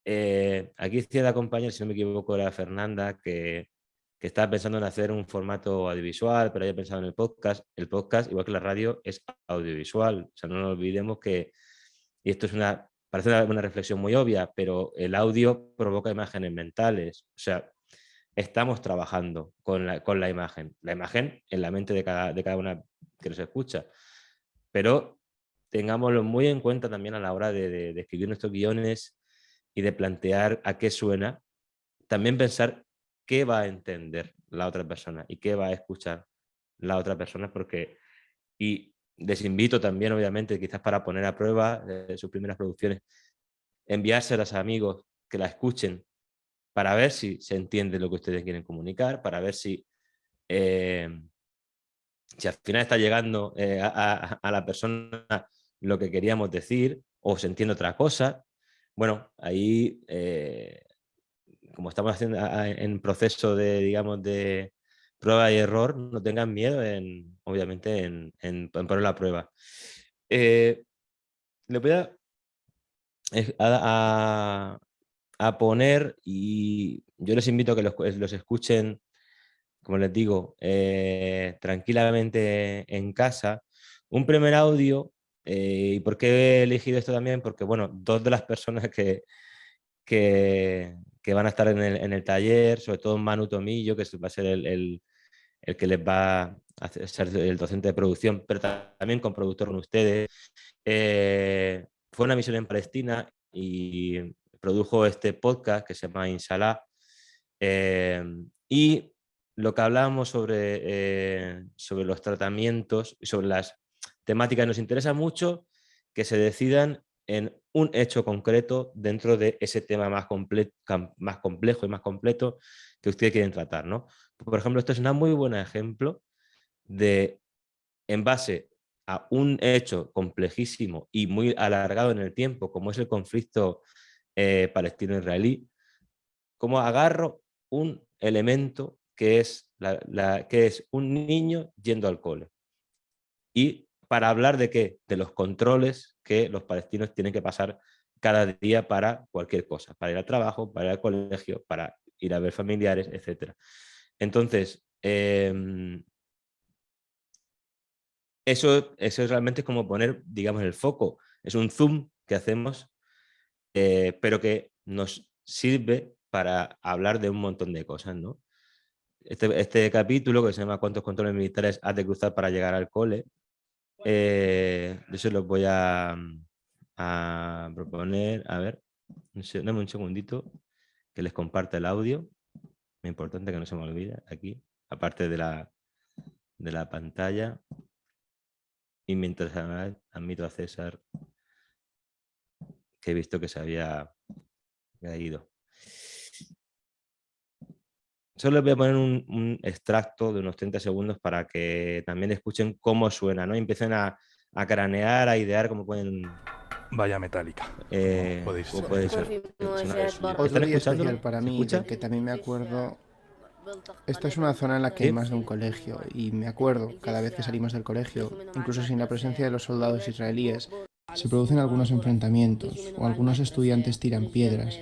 Aquí decía la compañera, si no me equivoco, era Fernanda, que estaba pensando en hacer un formato audiovisual, pero había pensado en el podcast. El podcast, igual que la radio, es audiovisual. O sea, no nos olvidemos que, y esto parece una reflexión muy obvia, pero el audio provoca imágenes mentales. O sea, estamos trabajando con la imagen en la mente de cada una que nos escucha. Pero tengámoslo muy en cuenta también a la hora de escribir nuestros guiones y de plantear a qué suena. También pensar qué va a entender la otra persona y qué va a escuchar la otra persona, y les invito también, obviamente, quizás para poner a prueba sus primeras producciones, enviárselas a amigos que la escuchen para ver si se entiende lo que ustedes quieren comunicar, para ver si al final está llegando a la persona lo que queríamos decir o se entiende otra cosa. Bueno, ahí, como estamos haciendo en proceso de prueba y error, no tengan miedo obviamente en poner la prueba. Le voy a poner, y yo les invito a que los escuchen, como les digo, tranquilamente en casa, un primer audio. ¿Y por qué he elegido esto también? Porque, bueno, dos de las personas que van a estar en el taller, sobre todo Manu Tomillo, que va a ser el que les va a ser el docente de producción, pero también coproductor con ustedes. Fue una misión en Palestina y produjo este podcast que se llama Inshallah. Y lo que hablábamos sobre los tratamientos y sobre las temáticas, nos interesa mucho que se decidan en un hecho concreto dentro de ese tema más complejo y más completo que ustedes quieren tratar, ¿no? Por ejemplo, esto es un muy buen ejemplo de, en base a un hecho complejísimo y muy alargado en el tiempo, como es el conflicto palestino-israelí, cómo agarro un elemento que es un niño yendo al cole. Y para hablar de qué, de los controles que los palestinos tienen que pasar cada día para cualquier cosa, para ir al trabajo, para ir al colegio, para ir a ver familiares, etc. Entonces, eso realmente es como poner, digamos, el foco. Es un zoom que hacemos, pero que nos sirve para hablar de un montón de cosas, ¿no? Este capítulo, que se llama ¿Cuántos controles militares has de cruzar para llegar al cole? Yo se los voy a proponer. A ver, dame un segundito que les comparte el audio. Muy importante que no se me olvide aquí, aparte de la pantalla. Y mientras admito a César, que he visto que se había ido. Solo les voy a poner un extracto de unos 30 segundos para que también escuchen cómo suena, ¿no? Y empiecen a cranear, a idear cómo pueden... Valla metálica. Puede ser. Otro día especial para mí, del que también me acuerdo. Esta es una zona en la que hay más de un colegio, y me acuerdo, cada vez que salimos del colegio, incluso sin la presencia de los soldados israelíes, se producen algunos enfrentamientos, o algunos estudiantes tiran piedras.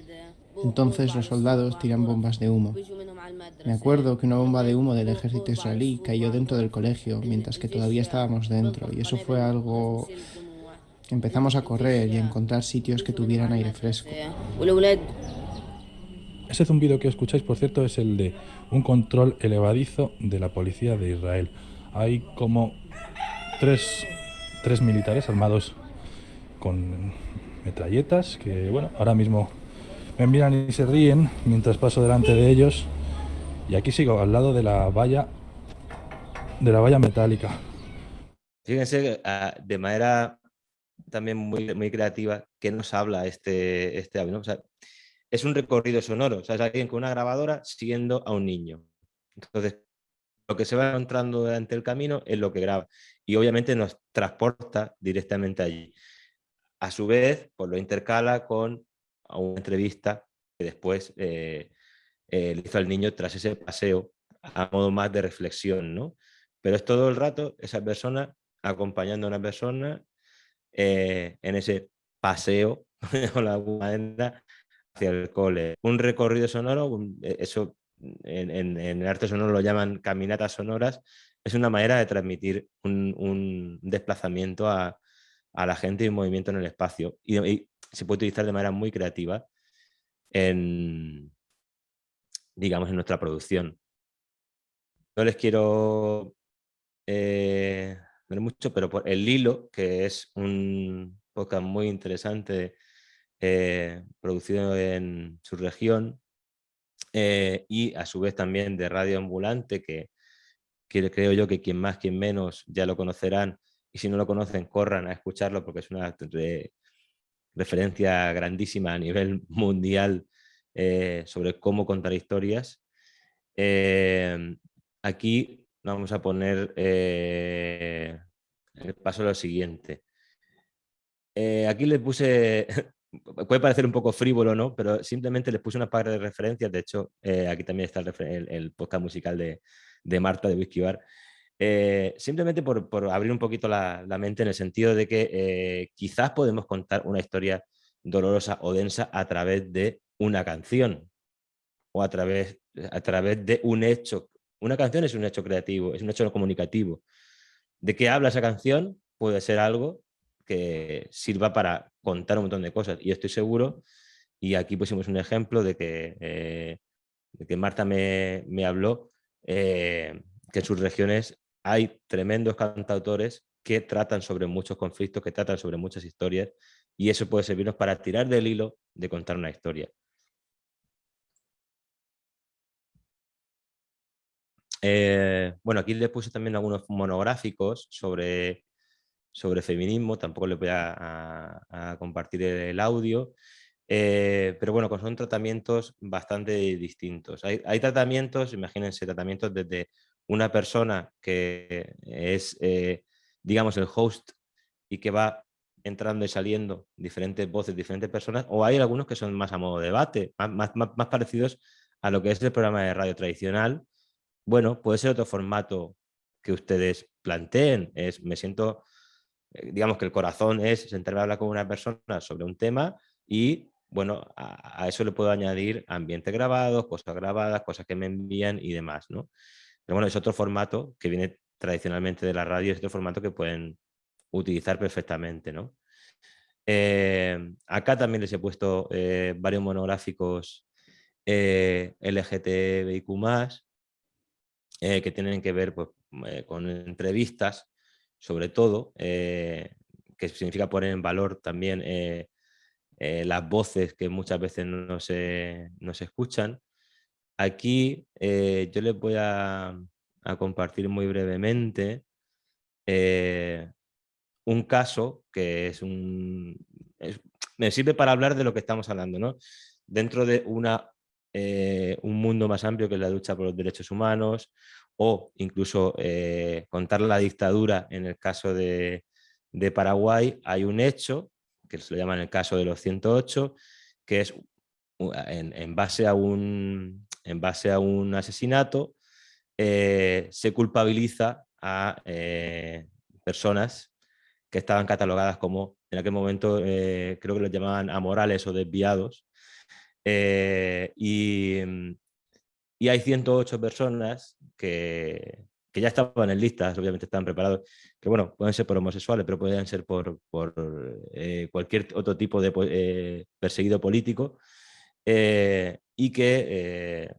Entonces los soldados tiran bombas de humo. Me acuerdo que una bomba de humo del ejército israelí cayó dentro del colegio, mientras que todavía estábamos dentro, y eso fue algo... Empezamos a correr y a encontrar sitios que tuvieran aire fresco. Ese zumbido que escucháis, por cierto, es el de un control elevadizo de la policía de Israel. Hay como tres militares armados con metralletas que, bueno, ahora mismo me miran y se ríen mientras paso delante de ellos. Y aquí sigo, al lado de la valla metálica. Fíjense, de manera también muy creativa, que nos habla este audio, ¿no? O sea, es un recorrido sonoro, o sea, es alguien con una grabadora siguiendo a un niño. Entonces, lo que se va encontrando durante el camino es lo que graba. Y obviamente nos transporta directamente allí. A su vez, pues lo intercala con una entrevista que después le hizo al niño tras ese paseo, a modo más de reflexión, ¿no? Pero es todo el rato esa persona acompañando a una persona en ese paseo con la manera hacia el cole. Un recorrido sonoro, eso en el arte sonoro lo llaman caminatas sonoras, es una manera de transmitir un desplazamiento a la gente y un movimiento en el espacio. Y se puede utilizar de manera muy creativa digamos, en nuestra producción. No les quiero ver mucho, pero por El Hilo, que es un podcast muy interesante producido en su región, y a su vez también de Radio Ambulante, que creo yo que quien más, quien menos ya lo conocerán, y si no lo conocen, corran a escucharlo porque es una referencia grandísima a nivel mundial sobre cómo contar historias. Aquí vamos a poner el paso a lo siguiente. Aquí les puse, puede parecer un poco frívolo, ¿no? Pero simplemente les puse una par de referencias. De hecho, aquí también está el podcast musical de Marta de Whisky Bar. Simplemente por abrir un poquito la mente, en el sentido de que quizás podemos contar una historia dolorosa o densa a través de una canción, o a través de un hecho. Una canción es un hecho creativo, es un hecho comunicativo. ¿De qué habla esa canción? Puede ser algo que sirva para contar un montón de cosas. Y estoy seguro, y aquí pusimos un ejemplo de que Marta me habló, que en sus regiones hay tremendos cantautores que tratan sobre muchos conflictos, que tratan sobre muchas historias, y eso puede servirnos para tirar del hilo de contar una historia. Bueno, aquí les puse también algunos monográficos sobre feminismo, tampoco les voy a compartir el audio, pero bueno, son tratamientos bastante distintos. Hay tratamientos, imagínense, tratamientos desde una persona que es, digamos, el host y que va entrando y saliendo diferentes voces, diferentes personas, o hay algunos que son más a modo de debate, más parecidos a lo que es el programa de radio tradicional. Bueno, puede ser otro formato que ustedes planteen. Me siento, digamos que el corazón es sentarme a hablar con una persona sobre un tema y, bueno, a eso le puedo añadir ambientes grabados, cosas grabadas, cosas que me envían y demás, ¿no? Pero bueno, es otro formato que viene tradicionalmente de la radio, es otro formato que pueden utilizar perfectamente, ¿no? Acá también les he puesto varios monográficos LGTBIQ+, que tienen que ver pues, con entrevistas, sobre todo, que significa poner en valor también las voces que muchas veces no se escuchan. Aquí yo les voy a compartir muy brevemente un caso que me sirve para hablar de lo que estamos hablando, ¿no? Dentro de un mundo más amplio que es la lucha por los derechos humanos, o incluso contar la dictadura en el caso de Paraguay, hay un hecho, que se lo llaman el caso de los 108, que es en base a un asesinato, se culpabiliza a personas que estaban catalogadas como, en aquel momento creo que los llamaban amorales o desviados, y hay 108 personas que ya estaban en listas, obviamente estaban preparados, que bueno, pueden ser por homosexuales, pero pueden ser por cualquier otro tipo de perseguido político, y que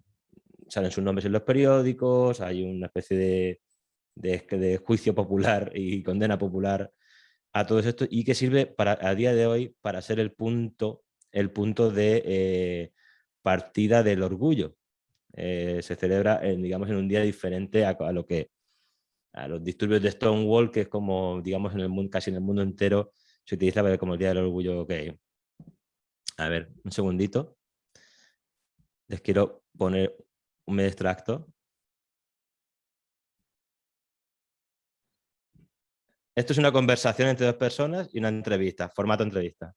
salen sus nombres en los periódicos, hay una especie de juicio popular y condena popular a todo esto, y que sirve a día de hoy para ser el punto de partida del orgullo. Se celebra digamos, en un día diferente a los disturbios de Stonewall, que es como, digamos, casi en el mundo entero se utiliza como el Día del Orgullo gay. A ver, un segundito. Les quiero poner un medio extracto. Esto es una conversación entre dos personas y una entrevista, formato entrevista.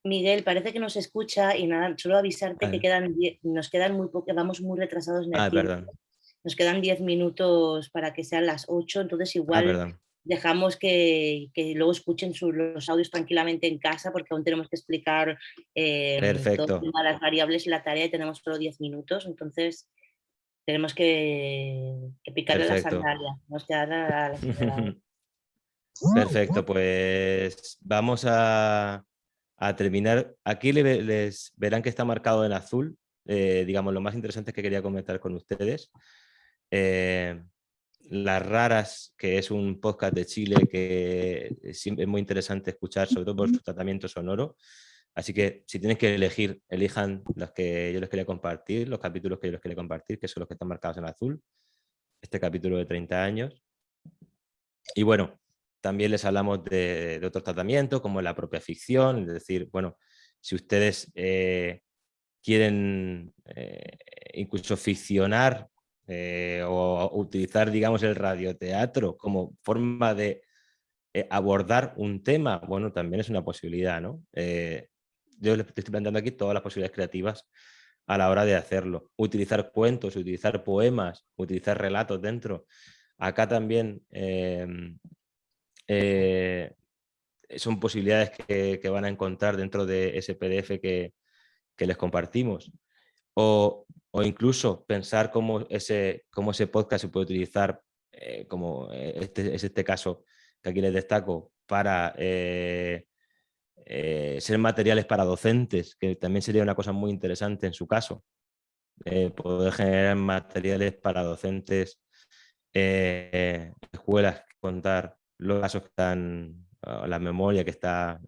Miguel, parece que nos escucha y nada, solo avisarte que nos quedan muy poco, vamos muy retrasados en el tiempo. Perdón. Nos quedan 10 minutos para que sean las 8, entonces igual dejamos que luego escuchen los audios tranquilamente en casa, porque aún tenemos que explicar todo las variables y la tarea y tenemos solo 10 minutos, entonces tenemos que picarle la sandalia, nos queda Perfecto, pues vamos a terminar. Aquí les verán que está marcado en azul, digamos, lo más interesante que quería comentar con ustedes. Las Raras, que es un podcast de Chile que es muy interesante escuchar, sobre todo por su tratamiento sonoro. Así que si tienen que elegir, elijan los que yo les quería compartir, los capítulos que yo les quería compartir, que son los que están marcados en azul. Este capítulo de 30 años. Y bueno, también les hablamos de otros tratamientos, como la propia ficción, es decir, bueno, si ustedes quieren incluso ficcionar o utilizar, digamos, el radioteatro como forma de abordar un tema, bueno, también es una posibilidad, ¿no? Yo les estoy planteando aquí todas las posibilidades creativas a la hora de hacerlo. Utilizar cuentos, utilizar poemas, utilizar relatos dentro. Acá también son posibilidades que van a encontrar dentro de ese PDF que les compartimos. O incluso pensar cómo ese podcast se puede utilizar, como es este caso que aquí les destaco, para ser materiales para docentes, que también sería una cosa muy interesante en su caso. Poder generar materiales para docentes, escuelas, contar los casos que están, la memoria que está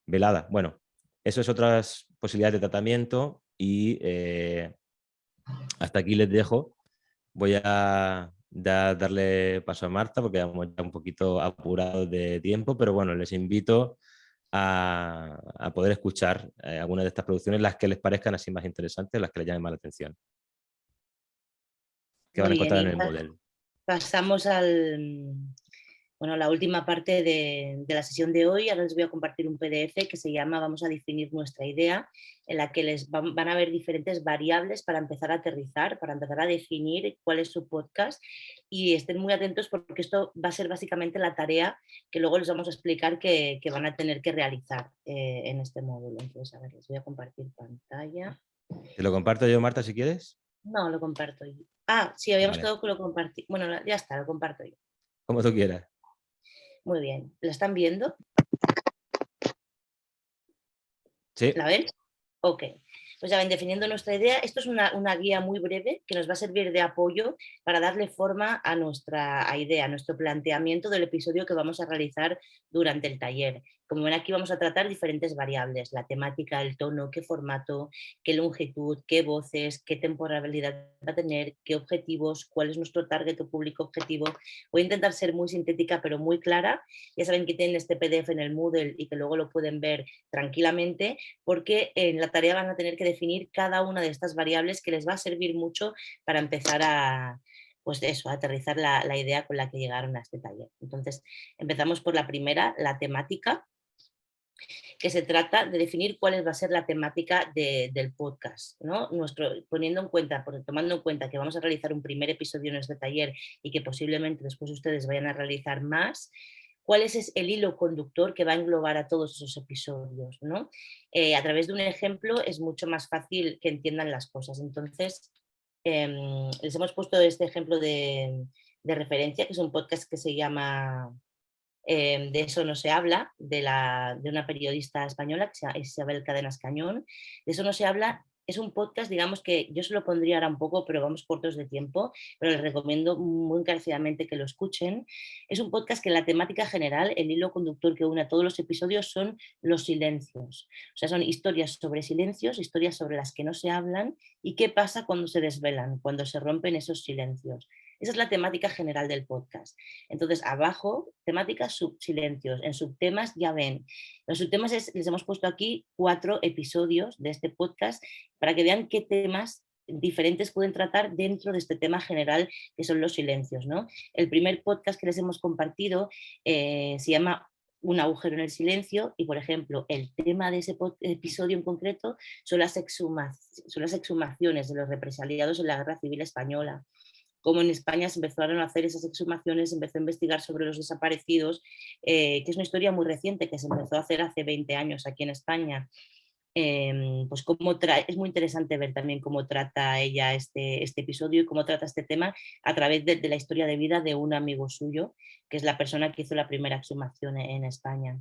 velada. Bueno, eso es otras posibilidades de tratamiento y hasta aquí les dejo. Voy a darle paso a Marta porque vamos ya un poquito apurados de tiempo, pero bueno, les invito a poder escuchar algunas de estas producciones, las que les parezcan así más interesantes, las que les llamen más la atención. Que van a encontrar en el modelo. Pasamos la última parte de la sesión de hoy. Ahora les voy a compartir un PDF que se llama Vamos a definir nuestra idea, en la que les van a ver diferentes variables para empezar a aterrizar, para empezar a definir cuál es su podcast, y estén muy atentos porque esto va a ser básicamente la tarea que luego les vamos a explicar que van a tener que realizar en este módulo. Entonces, a ver, les voy a compartir pantalla. ¿Te lo comparto yo, Marta, si quieres? No, lo comparto yo. Ah, sí, habíamos Vale. quedado que lo compartí. Bueno, ya está, lo comparto yo. Como tú quieras. Muy bien. ¿Lo están viendo? Sí. ¿La ven? Ok. Pues ya ven, definiendo nuestra idea, esto es una guía muy breve que nos va a servir de apoyo para darle forma a nuestra idea, a nuestro planteamiento del episodio que vamos a realizar durante el taller. Como ven, aquí vamos a tratar diferentes variables, la temática, el tono, qué formato, qué longitud, qué voces, qué temporalidad va a tener, qué objetivos, cuál es nuestro target o público objetivo. Voy a intentar ser muy sintética pero muy clara. Ya saben que tienen este PDF en el Moodle y que luego lo pueden ver tranquilamente, porque en la tarea van a tener que definir cada una de estas variables que les va a servir mucho para empezar a, pues eso, a aterrizar la idea con la que llegaron a este taller. Entonces, empezamos por la primera, la temática, que se trata de definir cuál va a ser la temática del podcast, ¿no? Tomando en cuenta que vamos a realizar un primer episodio en este taller y que posiblemente después ustedes vayan a realizar más, ¿cuál es el hilo conductor que va a englobar a todos esos episodios, ¿no? A través de un ejemplo es mucho más fácil que entiendan las cosas. Entonces, les hemos puesto este ejemplo de referencia, que es un podcast que se llama De eso no se habla, de una periodista española que se llama Isabel Cadenas Cañón. De eso no se habla. Es un podcast, digamos, que yo se lo pondría ahora un poco, pero vamos cortos de tiempo, pero les recomiendo muy encarecidamente que lo escuchen. Es un podcast que en la temática general, el hilo conductor que une a todos los episodios son los silencios. O sea, son historias sobre silencios, historias sobre las que no se hablan y qué pasa cuando se desvelan, cuando se rompen esos silencios. Esa es la temática general del podcast. Entonces, abajo, temáticas, silencios. En subtemas ya ven. Los subtemas les hemos puesto aquí 4 episodios de este podcast para que vean qué temas diferentes pueden tratar dentro de este tema general que son los silencios, ¿no? El primer podcast que les hemos compartido se llama Un agujero en el silencio y, por ejemplo, el tema de ese episodio en concreto son las exhumaciones de los represaliados en la Guerra Civil Española. Como en España se empezaron a hacer esas exhumaciones, se empezó a investigar sobre los desaparecidos, que es una historia muy reciente que se empezó a hacer hace 20 años aquí en España. Pues es muy interesante ver también cómo trata ella este episodio y cómo trata este tema a través de la historia de vida de un amigo suyo, que es la persona que hizo la primera exhumación en España.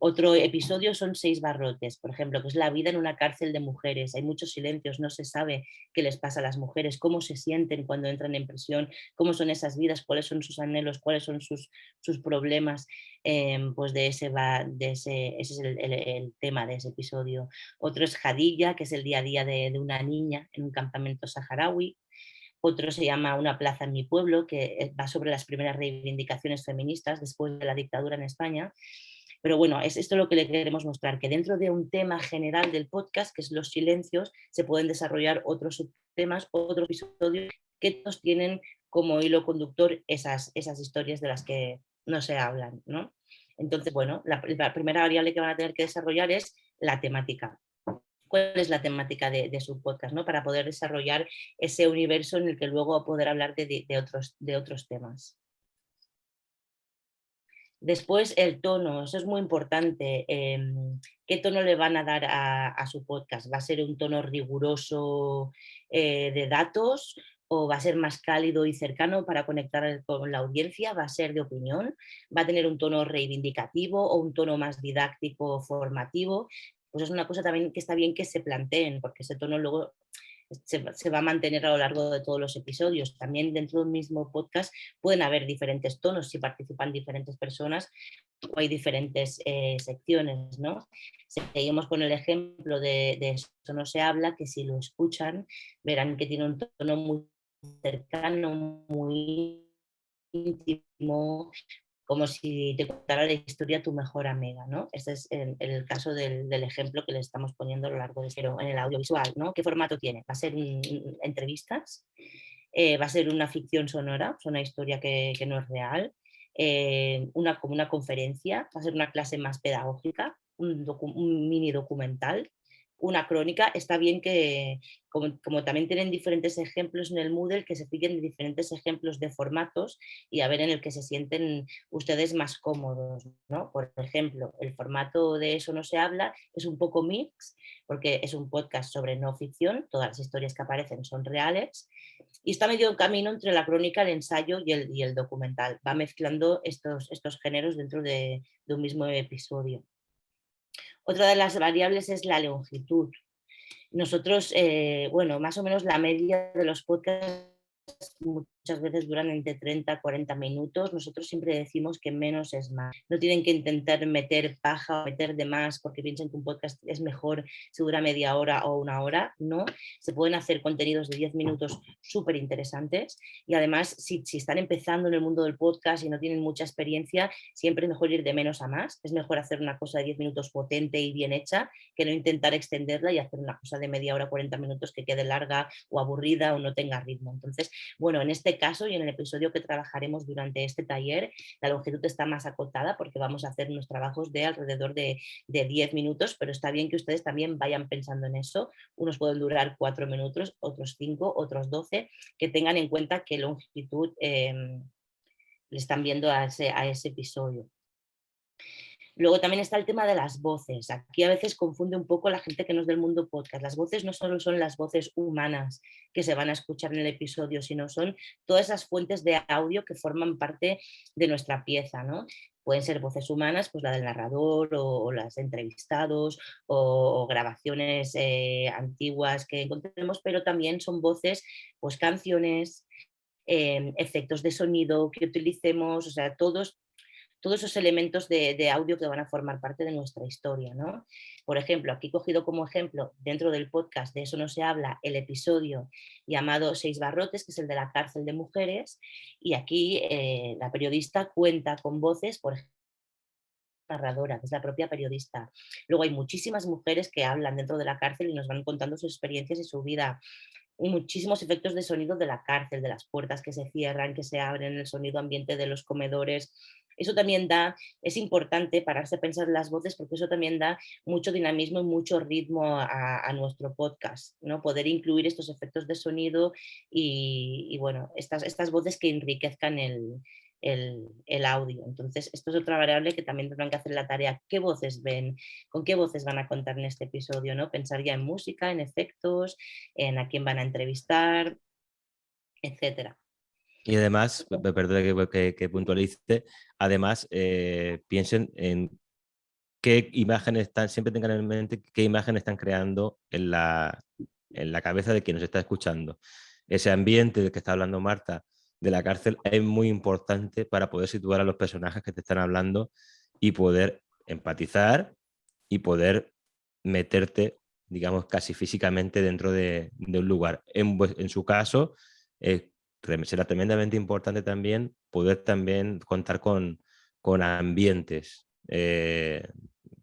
Otro episodio son 6 barrotes, por ejemplo, que es la vida en una cárcel de mujeres. Hay muchos silencios, no se sabe qué les pasa a las mujeres, cómo se sienten cuando entran en prisión, cómo son esas vidas, cuáles son sus anhelos, cuáles son sus problemas. Pues ese es el tema de ese episodio. Otro es Jadilla, que es el día a día de una niña en un campamento saharaui. Otro se llama Una plaza en mi pueblo, que va sobre las primeras reivindicaciones feministas después de la dictadura en España. Pero bueno, es esto lo que le queremos mostrar, que dentro de un tema general del podcast, que es los silencios, se pueden desarrollar otros subtemas, otros episodios que todos tienen como hilo conductor esas historias de las que no se hablan, ¿no? Entonces, bueno, la primera variable que van a tener que desarrollar es la temática. ¿Cuál es la temática de su podcast, ¿no? Para poder desarrollar ese universo en el que luego poder hablar de otros temas. Después el tono, eso es muy importante. ¿Qué tono le van a dar a su podcast? ¿Va a ser un tono riguroso de datos o va a ser más cálido y cercano para conectar con la audiencia? ¿Va a ser de opinión? ¿Va a tener un tono reivindicativo o un tono más didáctico, formativo? Pues es una cosa también que está bien que se planteen, porque ese tono luego se va a mantener a lo largo de todos los episodios. También dentro de un mismo podcast pueden haber diferentes tonos si participan diferentes personas o hay diferentes secciones, ¿no? Seguimos con el ejemplo de Eso no se habla, que si lo escuchan verán que tiene un tono muy cercano, muy íntimo, como si te contara la historia tu mejor amiga, ¿no? Este es el caso del ejemplo que le estamos poniendo a lo largo de pero en el audiovisual, ¿no? ¿Qué formato tiene? ¿Va a ser entrevistas? ¿Va a ser una ficción sonora? Es una historia que no es real. Como una conferencia, va a ser una clase más pedagógica, un mini documental, una crónica. Está bien que, como también tienen diferentes ejemplos en el Moodle, que se fijen de diferentes ejemplos de formatos y a ver en el que se sienten ustedes más cómodos, ¿no? Por ejemplo, el formato de Eso no se habla es un poco mix, porque es un podcast sobre no ficción, todas las historias que aparecen son reales, y está medio camino entre la crónica, el ensayo y el documental. Va mezclando estos géneros dentro de un mismo episodio. Otra de las variables es la longitud. Nosotros, bueno, más o menos la media de los podcasts muchas veces duran entre 30 a 40 minutos. Nosotros siempre decimos que menos es más. No tienen que intentar meter paja o meter de más porque piensen que un podcast es mejor si dura media hora o una hora. No, se pueden hacer contenidos de 10 minutos súper interesantes y además si están empezando en el mundo del podcast y no tienen mucha experiencia, siempre es mejor ir de menos a más. Es mejor hacer una cosa de 10 minutos potente y bien hecha que no intentar extenderla y hacer una cosa de media hora, 40 minutos que quede larga o aburrida o no tenga ritmo. Entonces, bueno, en este caso y en el episodio que trabajaremos durante este taller, la longitud está más acotada porque vamos a hacer unos trabajos de alrededor de 10 minutos, pero está bien que ustedes también vayan pensando en eso. Unos pueden durar 4 minutos, otros 5, otros 12, que tengan en cuenta qué longitud le están viendo a ese episodio. Luego también está el tema de las voces. Aquí a veces confunde un poco la gente que no es del mundo podcast. Las voces no solo son las voces humanas que se van a escuchar en el episodio, sino son todas esas fuentes de audio que forman parte de nuestra pieza, ¿no? Pueden ser voces humanas, pues la del narrador o las de entrevistados o grabaciones antiguas que encontremos, pero también son voces, pues canciones, efectos de sonido que utilicemos, o sea, todos esos elementos de audio que van a formar parte de nuestra historia, ¿no? Por ejemplo, aquí cogido como ejemplo, dentro del podcast de Eso no se habla, el episodio llamado 6 barrotes, que es el de la cárcel de mujeres, y aquí la periodista cuenta con voces, por ejemplo, narradora, que es la propia periodista. Luego hay muchísimas mujeres que hablan dentro de la cárcel y nos van contando sus experiencias y su vida. Muchísimos efectos de sonido de la cárcel, de las puertas que se cierran, que se abren, el sonido ambiente de los comedores. Eso también es importante pararse a pensar en las voces porque eso también da mucho dinamismo y mucho ritmo a nuestro podcast, ¿no? Poder incluir estos efectos de sonido y bueno, estas voces que enriquezcan el audio. Entonces, esto es otra variable que también tendrán que hacer la tarea. ¿Qué voces ven? ¿Con qué voces van a contar en este episodio? ¿No? Pensar ya en música, en efectos, en a quién van a entrevistar, etcétera. Y además, perdón que puntualice, además piensen en qué imágenes siempre tengan en mente qué imágenes están creando en la cabeza de quien nos está escuchando. Ese ambiente del que está hablando Marta, de la cárcel, es muy importante para poder situar a los personajes que te están hablando y poder empatizar y poder meterte, digamos, casi físicamente dentro de un lugar. En su caso, será tremendamente importante también poder también contar con ambientes que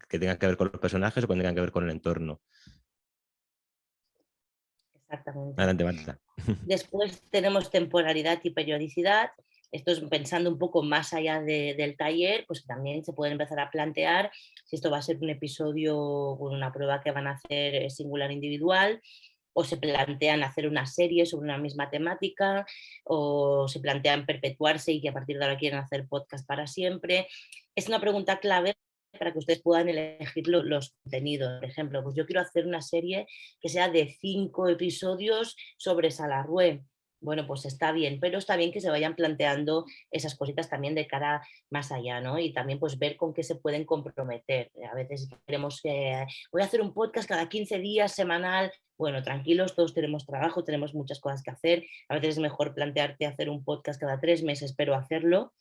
tengan que ver con los personajes o que tengan que ver con el entorno. Exactamente. Adelante, Marta. Después tenemos temporalidad y periodicidad. Esto es pensando un poco más allá del taller, pues también se pueden empezar a plantear si esto va a ser un episodio o una prueba que van a hacer singular individual, o se plantean hacer una serie sobre una misma temática, o se plantean perpetuarse y que a partir de ahora quieren hacer podcast para siempre. Es una pregunta clave para que ustedes puedan elegir los contenidos. Por ejemplo, pues yo quiero hacer una serie que sea de 5 episodios sobre Salarrué. Bueno, pues está bien, pero está bien que se vayan planteando esas cositas también de cara más allá, ¿no? Y también pues ver con qué se pueden comprometer. A veces queremos que voy a hacer un podcast cada 15 días, semanal. Bueno, tranquilos, todos tenemos trabajo, tenemos muchas cosas que hacer. A veces es mejor plantearte hacer un podcast cada 3 meses, pero hacerlo,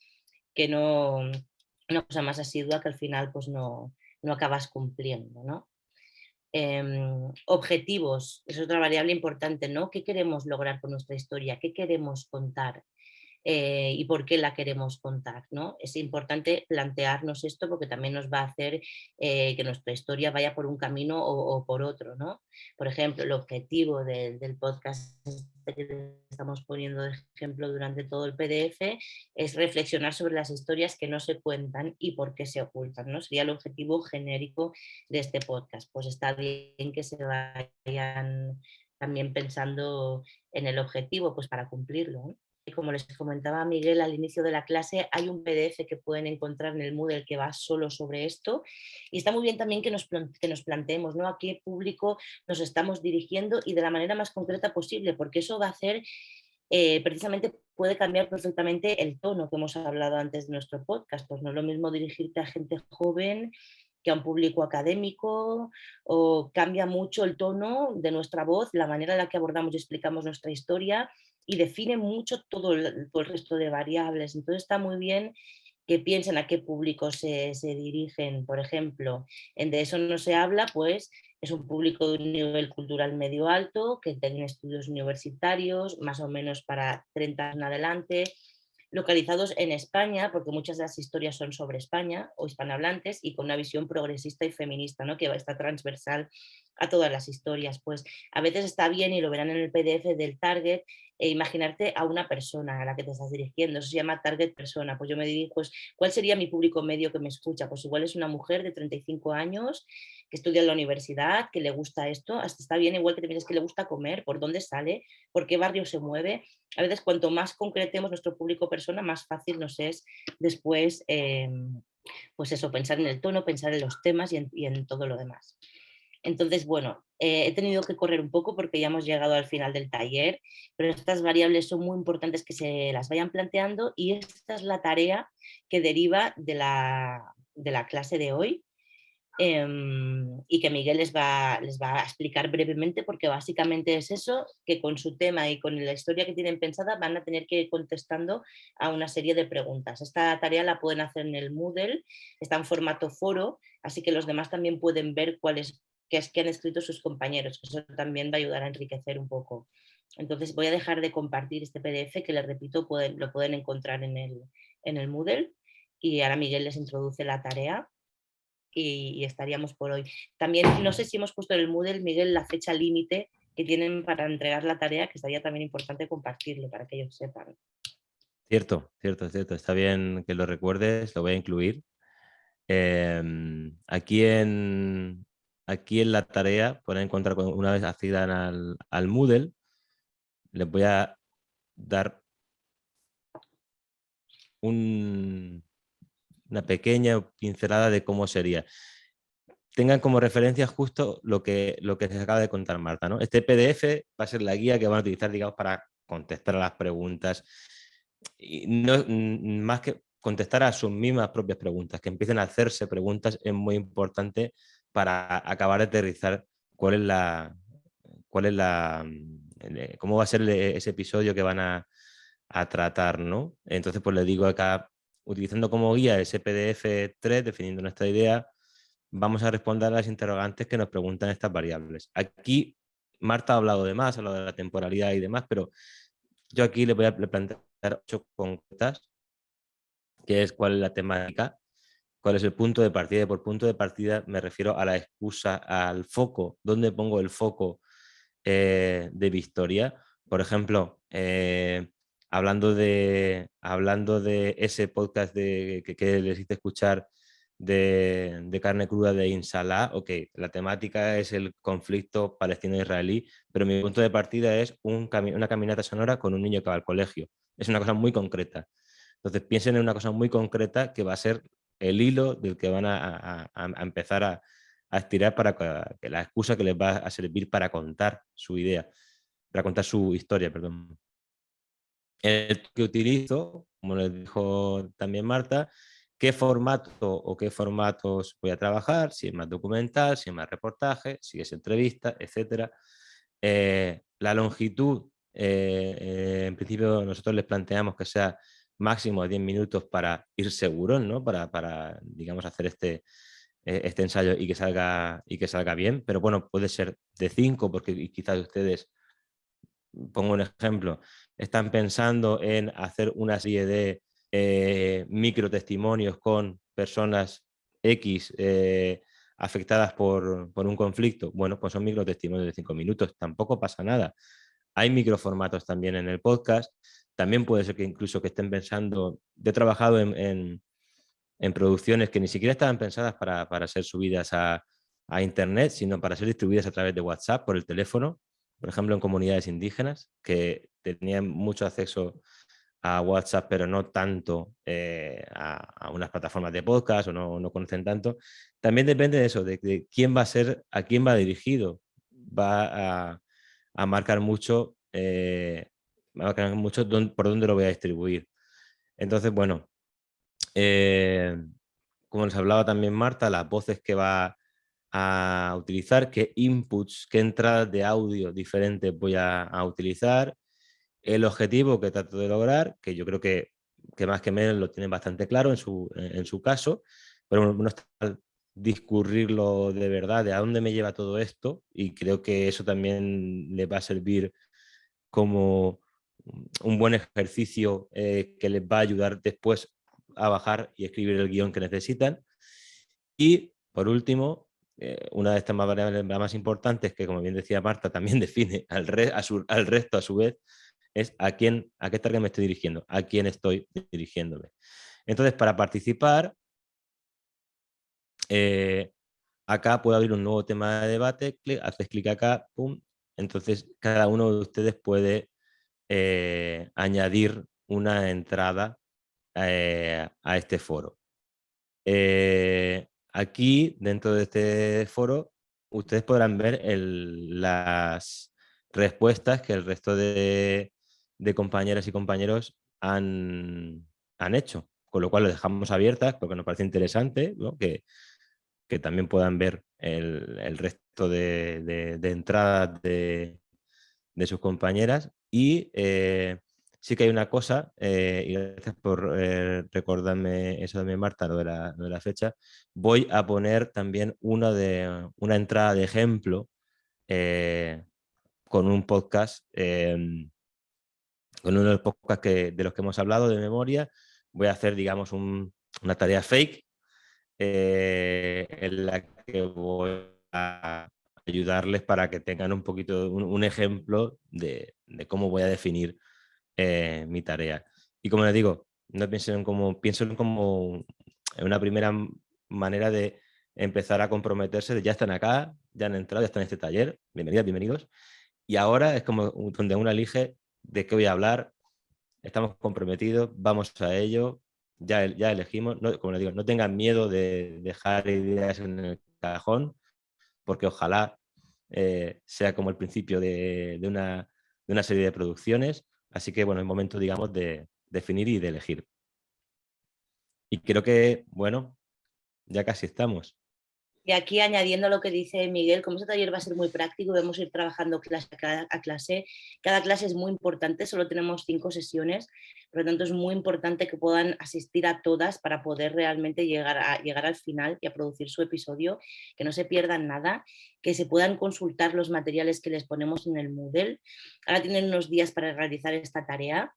que no una cosa más asidua que al final pues no acabas cumpliendo, ¿no? Objetivos, es otra variable importante, ¿no? ¿Qué queremos lograr con nuestra historia? ¿Qué queremos contar? y por qué la queremos contar, ¿no? Es importante plantearnos esto porque también nos va a hacer que nuestra historia vaya por un camino o por otro, ¿no? Por ejemplo, el objetivo del podcast que estamos poniendo de ejemplo durante todo el PDF es reflexionar sobre las historias que no se cuentan y por qué se ocultan, ¿no? Sería el objetivo genérico de este podcast. Pues está bien que se vayan también pensando en el objetivo pues para cumplirlo, ¿no? Como les comentaba Miguel al inicio de la clase, hay un PDF que pueden encontrar en el Moodle que va solo sobre esto y está muy bien también que nos planteemos, ¿no?, a qué público nos estamos dirigiendo y de la manera más concreta posible, porque eso va a hacer, precisamente puede cambiar perfectamente el tono que hemos hablado antes de nuestro podcast. Pues no es lo mismo dirigirte a gente joven que a un público académico, o cambia mucho el tono de nuestra voz, la manera en la que abordamos y explicamos nuestra historia, y define mucho todo el resto de variables. Entonces está muy bien que piensen a qué público se dirigen. Por ejemplo, en De eso no se habla, pues es un público de un nivel cultural medio alto, que tiene estudios universitarios, más o menos para 30 en adelante, localizados en España, porque muchas de las historias son sobre España o hispanohablantes, y con una visión progresista y feminista, ¿no?, que está transversal a todas las historias. Pues a veces está bien, y lo verán en el PDF del target, imaginarte a una persona a la que te estás dirigiendo. Eso se llama target persona. Pues yo me dirijo, pues, ¿cuál sería mi público medio que me escucha? Pues igual es una mujer de 35 años que estudia en la universidad, que le gusta esto. Hasta está bien igual que te pienses que le gusta comer, por dónde sale, por qué barrio se mueve. A veces cuanto más concretemos nuestro público persona, más fácil nos es después, pues eso, pensar en el tono, pensar en los temas y en todo lo demás. Entonces, bueno, he tenido que correr un poco porque ya hemos llegado al final del taller, pero estas variables son muy importantes que se las vayan planteando, y esta es la tarea que deriva de la clase de hoy, y que Miguel les va a explicar brevemente, porque básicamente es eso, que con su tema y con la historia que tienen pensada van a tener que ir contestando a una serie de preguntas. Esta tarea la pueden hacer en el Moodle, está en formato foro, así que los demás también pueden ver qué es que han escrito sus compañeros, que eso también va a ayudar a enriquecer un poco. Entonces voy a dejar de compartir este PDF, que les repito, lo pueden encontrar en el Moodle, y ahora Miguel les introduce la tarea y estaríamos por hoy. También no sé si hemos puesto en el Moodle, Miguel, la fecha límite que tienen para entregar la tarea, que estaría también importante compartirlo para que ellos sepan. Cierto. Está bien que lo recuerdes, lo voy a incluir. Aquí en la tarea pueden encontrar, una vez accedan al Moodle, les voy a dar una pequeña pincelada de cómo sería. Tengan como referencia justo lo que les acaba de contar Marta, ¿no? Este PDF va a ser la guía que van a utilizar, digamos, para contestar a las preguntas, y no, más que contestar a sus mismas propias preguntas, que empiecen a hacerse preguntas. Es muy importante para acabar de aterrizar cómo va a ser ese episodio que van a tratar, ¿no? Entonces, pues les digo acá, utilizando como guía ese PDF 3, definiendo nuestra idea, vamos a responder a las interrogantes que nos preguntan estas variables. Aquí Marta ha hablado de más, ha hablado de la temporalidad y demás, pero yo aquí le voy a plantear 8 concretas, que es cuál es la temática, cuál es el punto de partida. Y por punto de partida me refiero a la excusa, al foco, dónde pongo el foco de mi historia. Por ejemplo, hablando de ese podcast que les hice escuchar de carne cruda de Inshallah, ok, la temática es el conflicto palestino-israelí, pero mi punto de partida es una caminata sonora con un niño que va al colegio. Es una cosa muy concreta. Entonces piensen en una cosa muy concreta que va a ser el hilo del que van a empezar a estirar, para que la excusa que les va a servir para contar su idea, para contar su historia, perdón. El que utilizo, como les dijo también Marta, qué formato o qué formatos voy a trabajar, si es más documental, si es más reportaje, si es entrevista, etc. La longitud, en principio nosotros les planteamos que sea máximo de 10 minutos para ir seguros, ¿no? Para digamos, hacer este ensayo y que salga bien, pero bueno, puede ser de 5, porque quizás ustedes pongo un ejemplo, están pensando en hacer una serie de microtestimonios con personas X afectadas por un conflicto, bueno, pues son microtestimonios de 5 minutos, tampoco pasa nada. Hay microformatos también en el podcast, también puede ser que incluso que estén pensando, yo he trabajado en producciones que ni siquiera estaban pensadas para ser subidas a internet, sino para ser distribuidas a través de WhatsApp por el teléfono, por ejemplo en comunidades indígenas que tenían mucho acceso a WhatsApp, pero no tanto a unas plataformas de podcast o no conocen tanto. También depende de eso, de quién va a ser, a quién va dirigido. Va a marcar mucho, por dónde lo voy a distribuir. Entonces, bueno, como les hablaba también Marta, las voces que va a utilizar, qué inputs, qué entradas de audio diferentes voy a utilizar, el objetivo que trato de lograr, que yo creo que más que menos lo tienen bastante claro en su caso, pero bueno, está discurrirlo de verdad, de a dónde me lleva todo esto, y creo que eso también les va a servir como un buen ejercicio que les va a ayudar después a bajar y escribir el guión que necesitan. Y por último, una de estas variables más importantes, que como bien decía Marta, también define al resto a su vez, es a qué target me estoy dirigiendo, a quién estoy dirigiéndome. Entonces, para participar, acá puede abrir un nuevo tema de debate, haces clic acá, pum, entonces cada uno de ustedes puede añadir una entrada a este foro. Aquí, dentro de este foro, ustedes podrán ver las respuestas que el resto de compañeras y compañeros han hecho, con lo cual lo dejamos abiertas porque nos parece interesante, ¿no? que también puedan ver el resto de entradas de sus compañeras. Y sí que hay una cosa, y gracias por recordarme eso también, Marta, lo de la fecha. Voy a poner también una entrada de ejemplo con un podcast, con uno de los podcasts de los que hemos hablado de memoria. Voy a hacer, digamos, una tarea fake en la que voy a ayudarles para que tengan un poquito, un ejemplo de cómo voy a definir mi tarea. Y como les digo, no piensen como una primera manera de empezar a comprometerse, de ya están acá, ya han entrado, ya están en este taller, bienvenidas, bienvenidos. Y ahora es como donde uno elige de qué voy a hablar, estamos comprometidos, vamos a ello, ya elegimos, como les digo, no tengan miedo de dejar ideas en el cajón, porque ojalá sea como el principio de una serie de producciones. Así que, bueno, es momento, digamos, de definir y de elegir. Y creo que, bueno, ya casi estamos. Y aquí, añadiendo lo que dice Miguel, como este taller va a ser muy práctico, vamos a ir trabajando clase a clase. Cada clase es muy importante, solo tenemos 5 sesiones, por lo tanto es muy importante que puedan asistir a todas para poder realmente llegar al final y a producir su episodio, que no se pierdan nada, que se puedan consultar los materiales que les ponemos en el Moodle. Ahora tienen unos días para realizar esta tarea.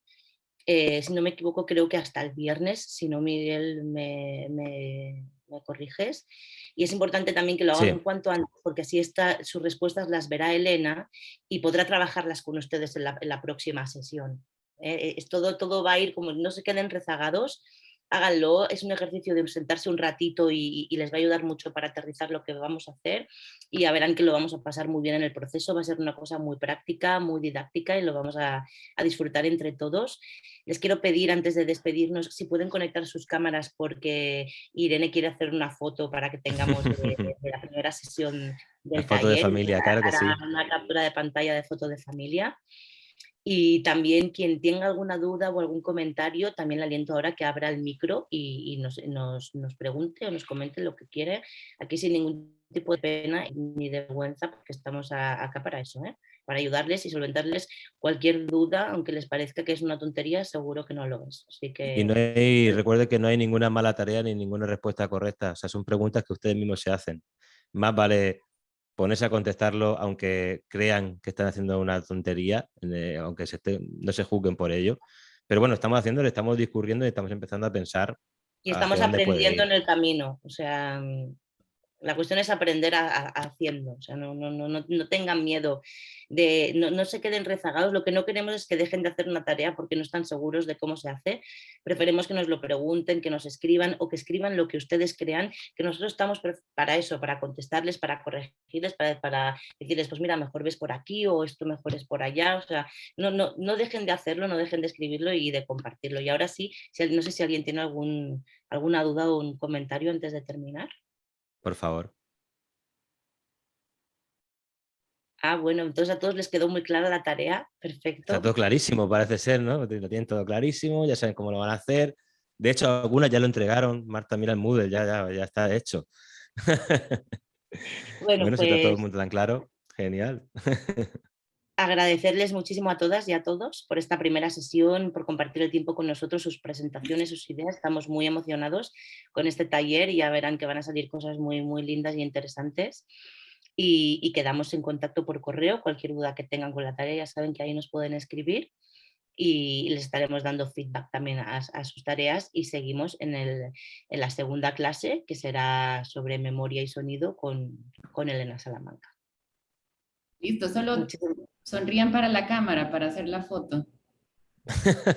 Si no me equivoco, creo que hasta el viernes, si no, Miguel, me corriges. Y es importante también que lo hagan cuanto antes, porque así sus respuestas las verá Elena y podrá trabajarlas con ustedes en la próxima sesión. Todo va a ir como no se queden rezagados. Háganlo, es un ejercicio de sentarse un ratito y les va a ayudar mucho para aterrizar lo que vamos a hacer, y ya verán que lo vamos a pasar muy bien en el proceso. Va a ser una cosa muy práctica, muy didáctica, y lo vamos a disfrutar entre todos. Les quiero pedir, antes de despedirnos, si pueden conectar sus cámaras, porque Irene quiere hacer una foto para que tengamos de la primera sesión del foto taller. De familia, claro que sí. Una captura de pantalla de foto de familia. Y también quien tenga alguna duda o algún comentario, también le aliento ahora que abra el micro y nos pregunte o nos comente lo que quiere, aquí sin ningún tipo de pena ni de vergüenza, porque estamos acá para eso, para ayudarles y solventarles cualquier duda, aunque les parezca que es una tontería, seguro que no lo es. Así que... Y recuerde que no hay ninguna mala tarea ni ninguna respuesta correcta, o sea, son preguntas que ustedes mismos se hacen. Más vale ponerse a contestarlo aunque crean que están haciendo una tontería, aunque no se juzguen por ello. Pero bueno, estamos haciéndolo, estamos discurriendo y estamos empezando a pensar. Y estamos aprendiendo en el camino. O sea, la cuestión es aprender haciendo. O sea, no tengan miedo, no se queden rezagados. Lo que no queremos es que dejen de hacer una tarea porque no están seguros de cómo se hace. Preferimos que nos lo pregunten, que nos escriban o que escriban lo que ustedes crean, que nosotros estamos para eso, para contestarles, para corregirles, para decirles, pues mira, mejor ves por aquí o esto mejor es por allá. O sea, no dejen de hacerlo, no dejen de escribirlo y de compartirlo. Y ahora sí, no sé si alguien tiene alguna duda o un comentario antes de terminar. Por favor. Bueno, entonces a todos les quedó muy clara la tarea. Perfecto. Está todo clarísimo, parece ser, ¿no? Lo tienen todo clarísimo, ya saben cómo lo van a hacer. De hecho, algunas ya lo entregaron. Marta, mira el Moodle, ya está hecho. Bueno, pues, si está todo el mundo tan claro, genial. Agradecerles muchísimo a todas y a todos por esta primera sesión, por compartir el tiempo con nosotros, sus presentaciones, sus ideas. Estamos muy emocionados con este taller y ya verán que van a salir cosas muy, muy lindas y interesantes. Y quedamos en contacto por correo. Cualquier duda que tengan con la tarea ya saben que ahí nos pueden escribir y les estaremos dando feedback también a sus tareas y seguimos en la segunda clase, que será sobre memoria y sonido con Elena Salamanca. Listo, solo sonrían para la cámara para hacer la foto.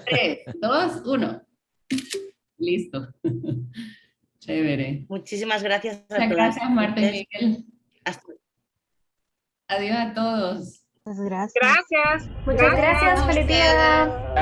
3, 2, 1. Listo. Chévere. Muchísimas gracias a todas. Gracias, Marta y Miguel. Adiós a todos. Muchas gracias. Gracias. Muchas gracias. Feliz día.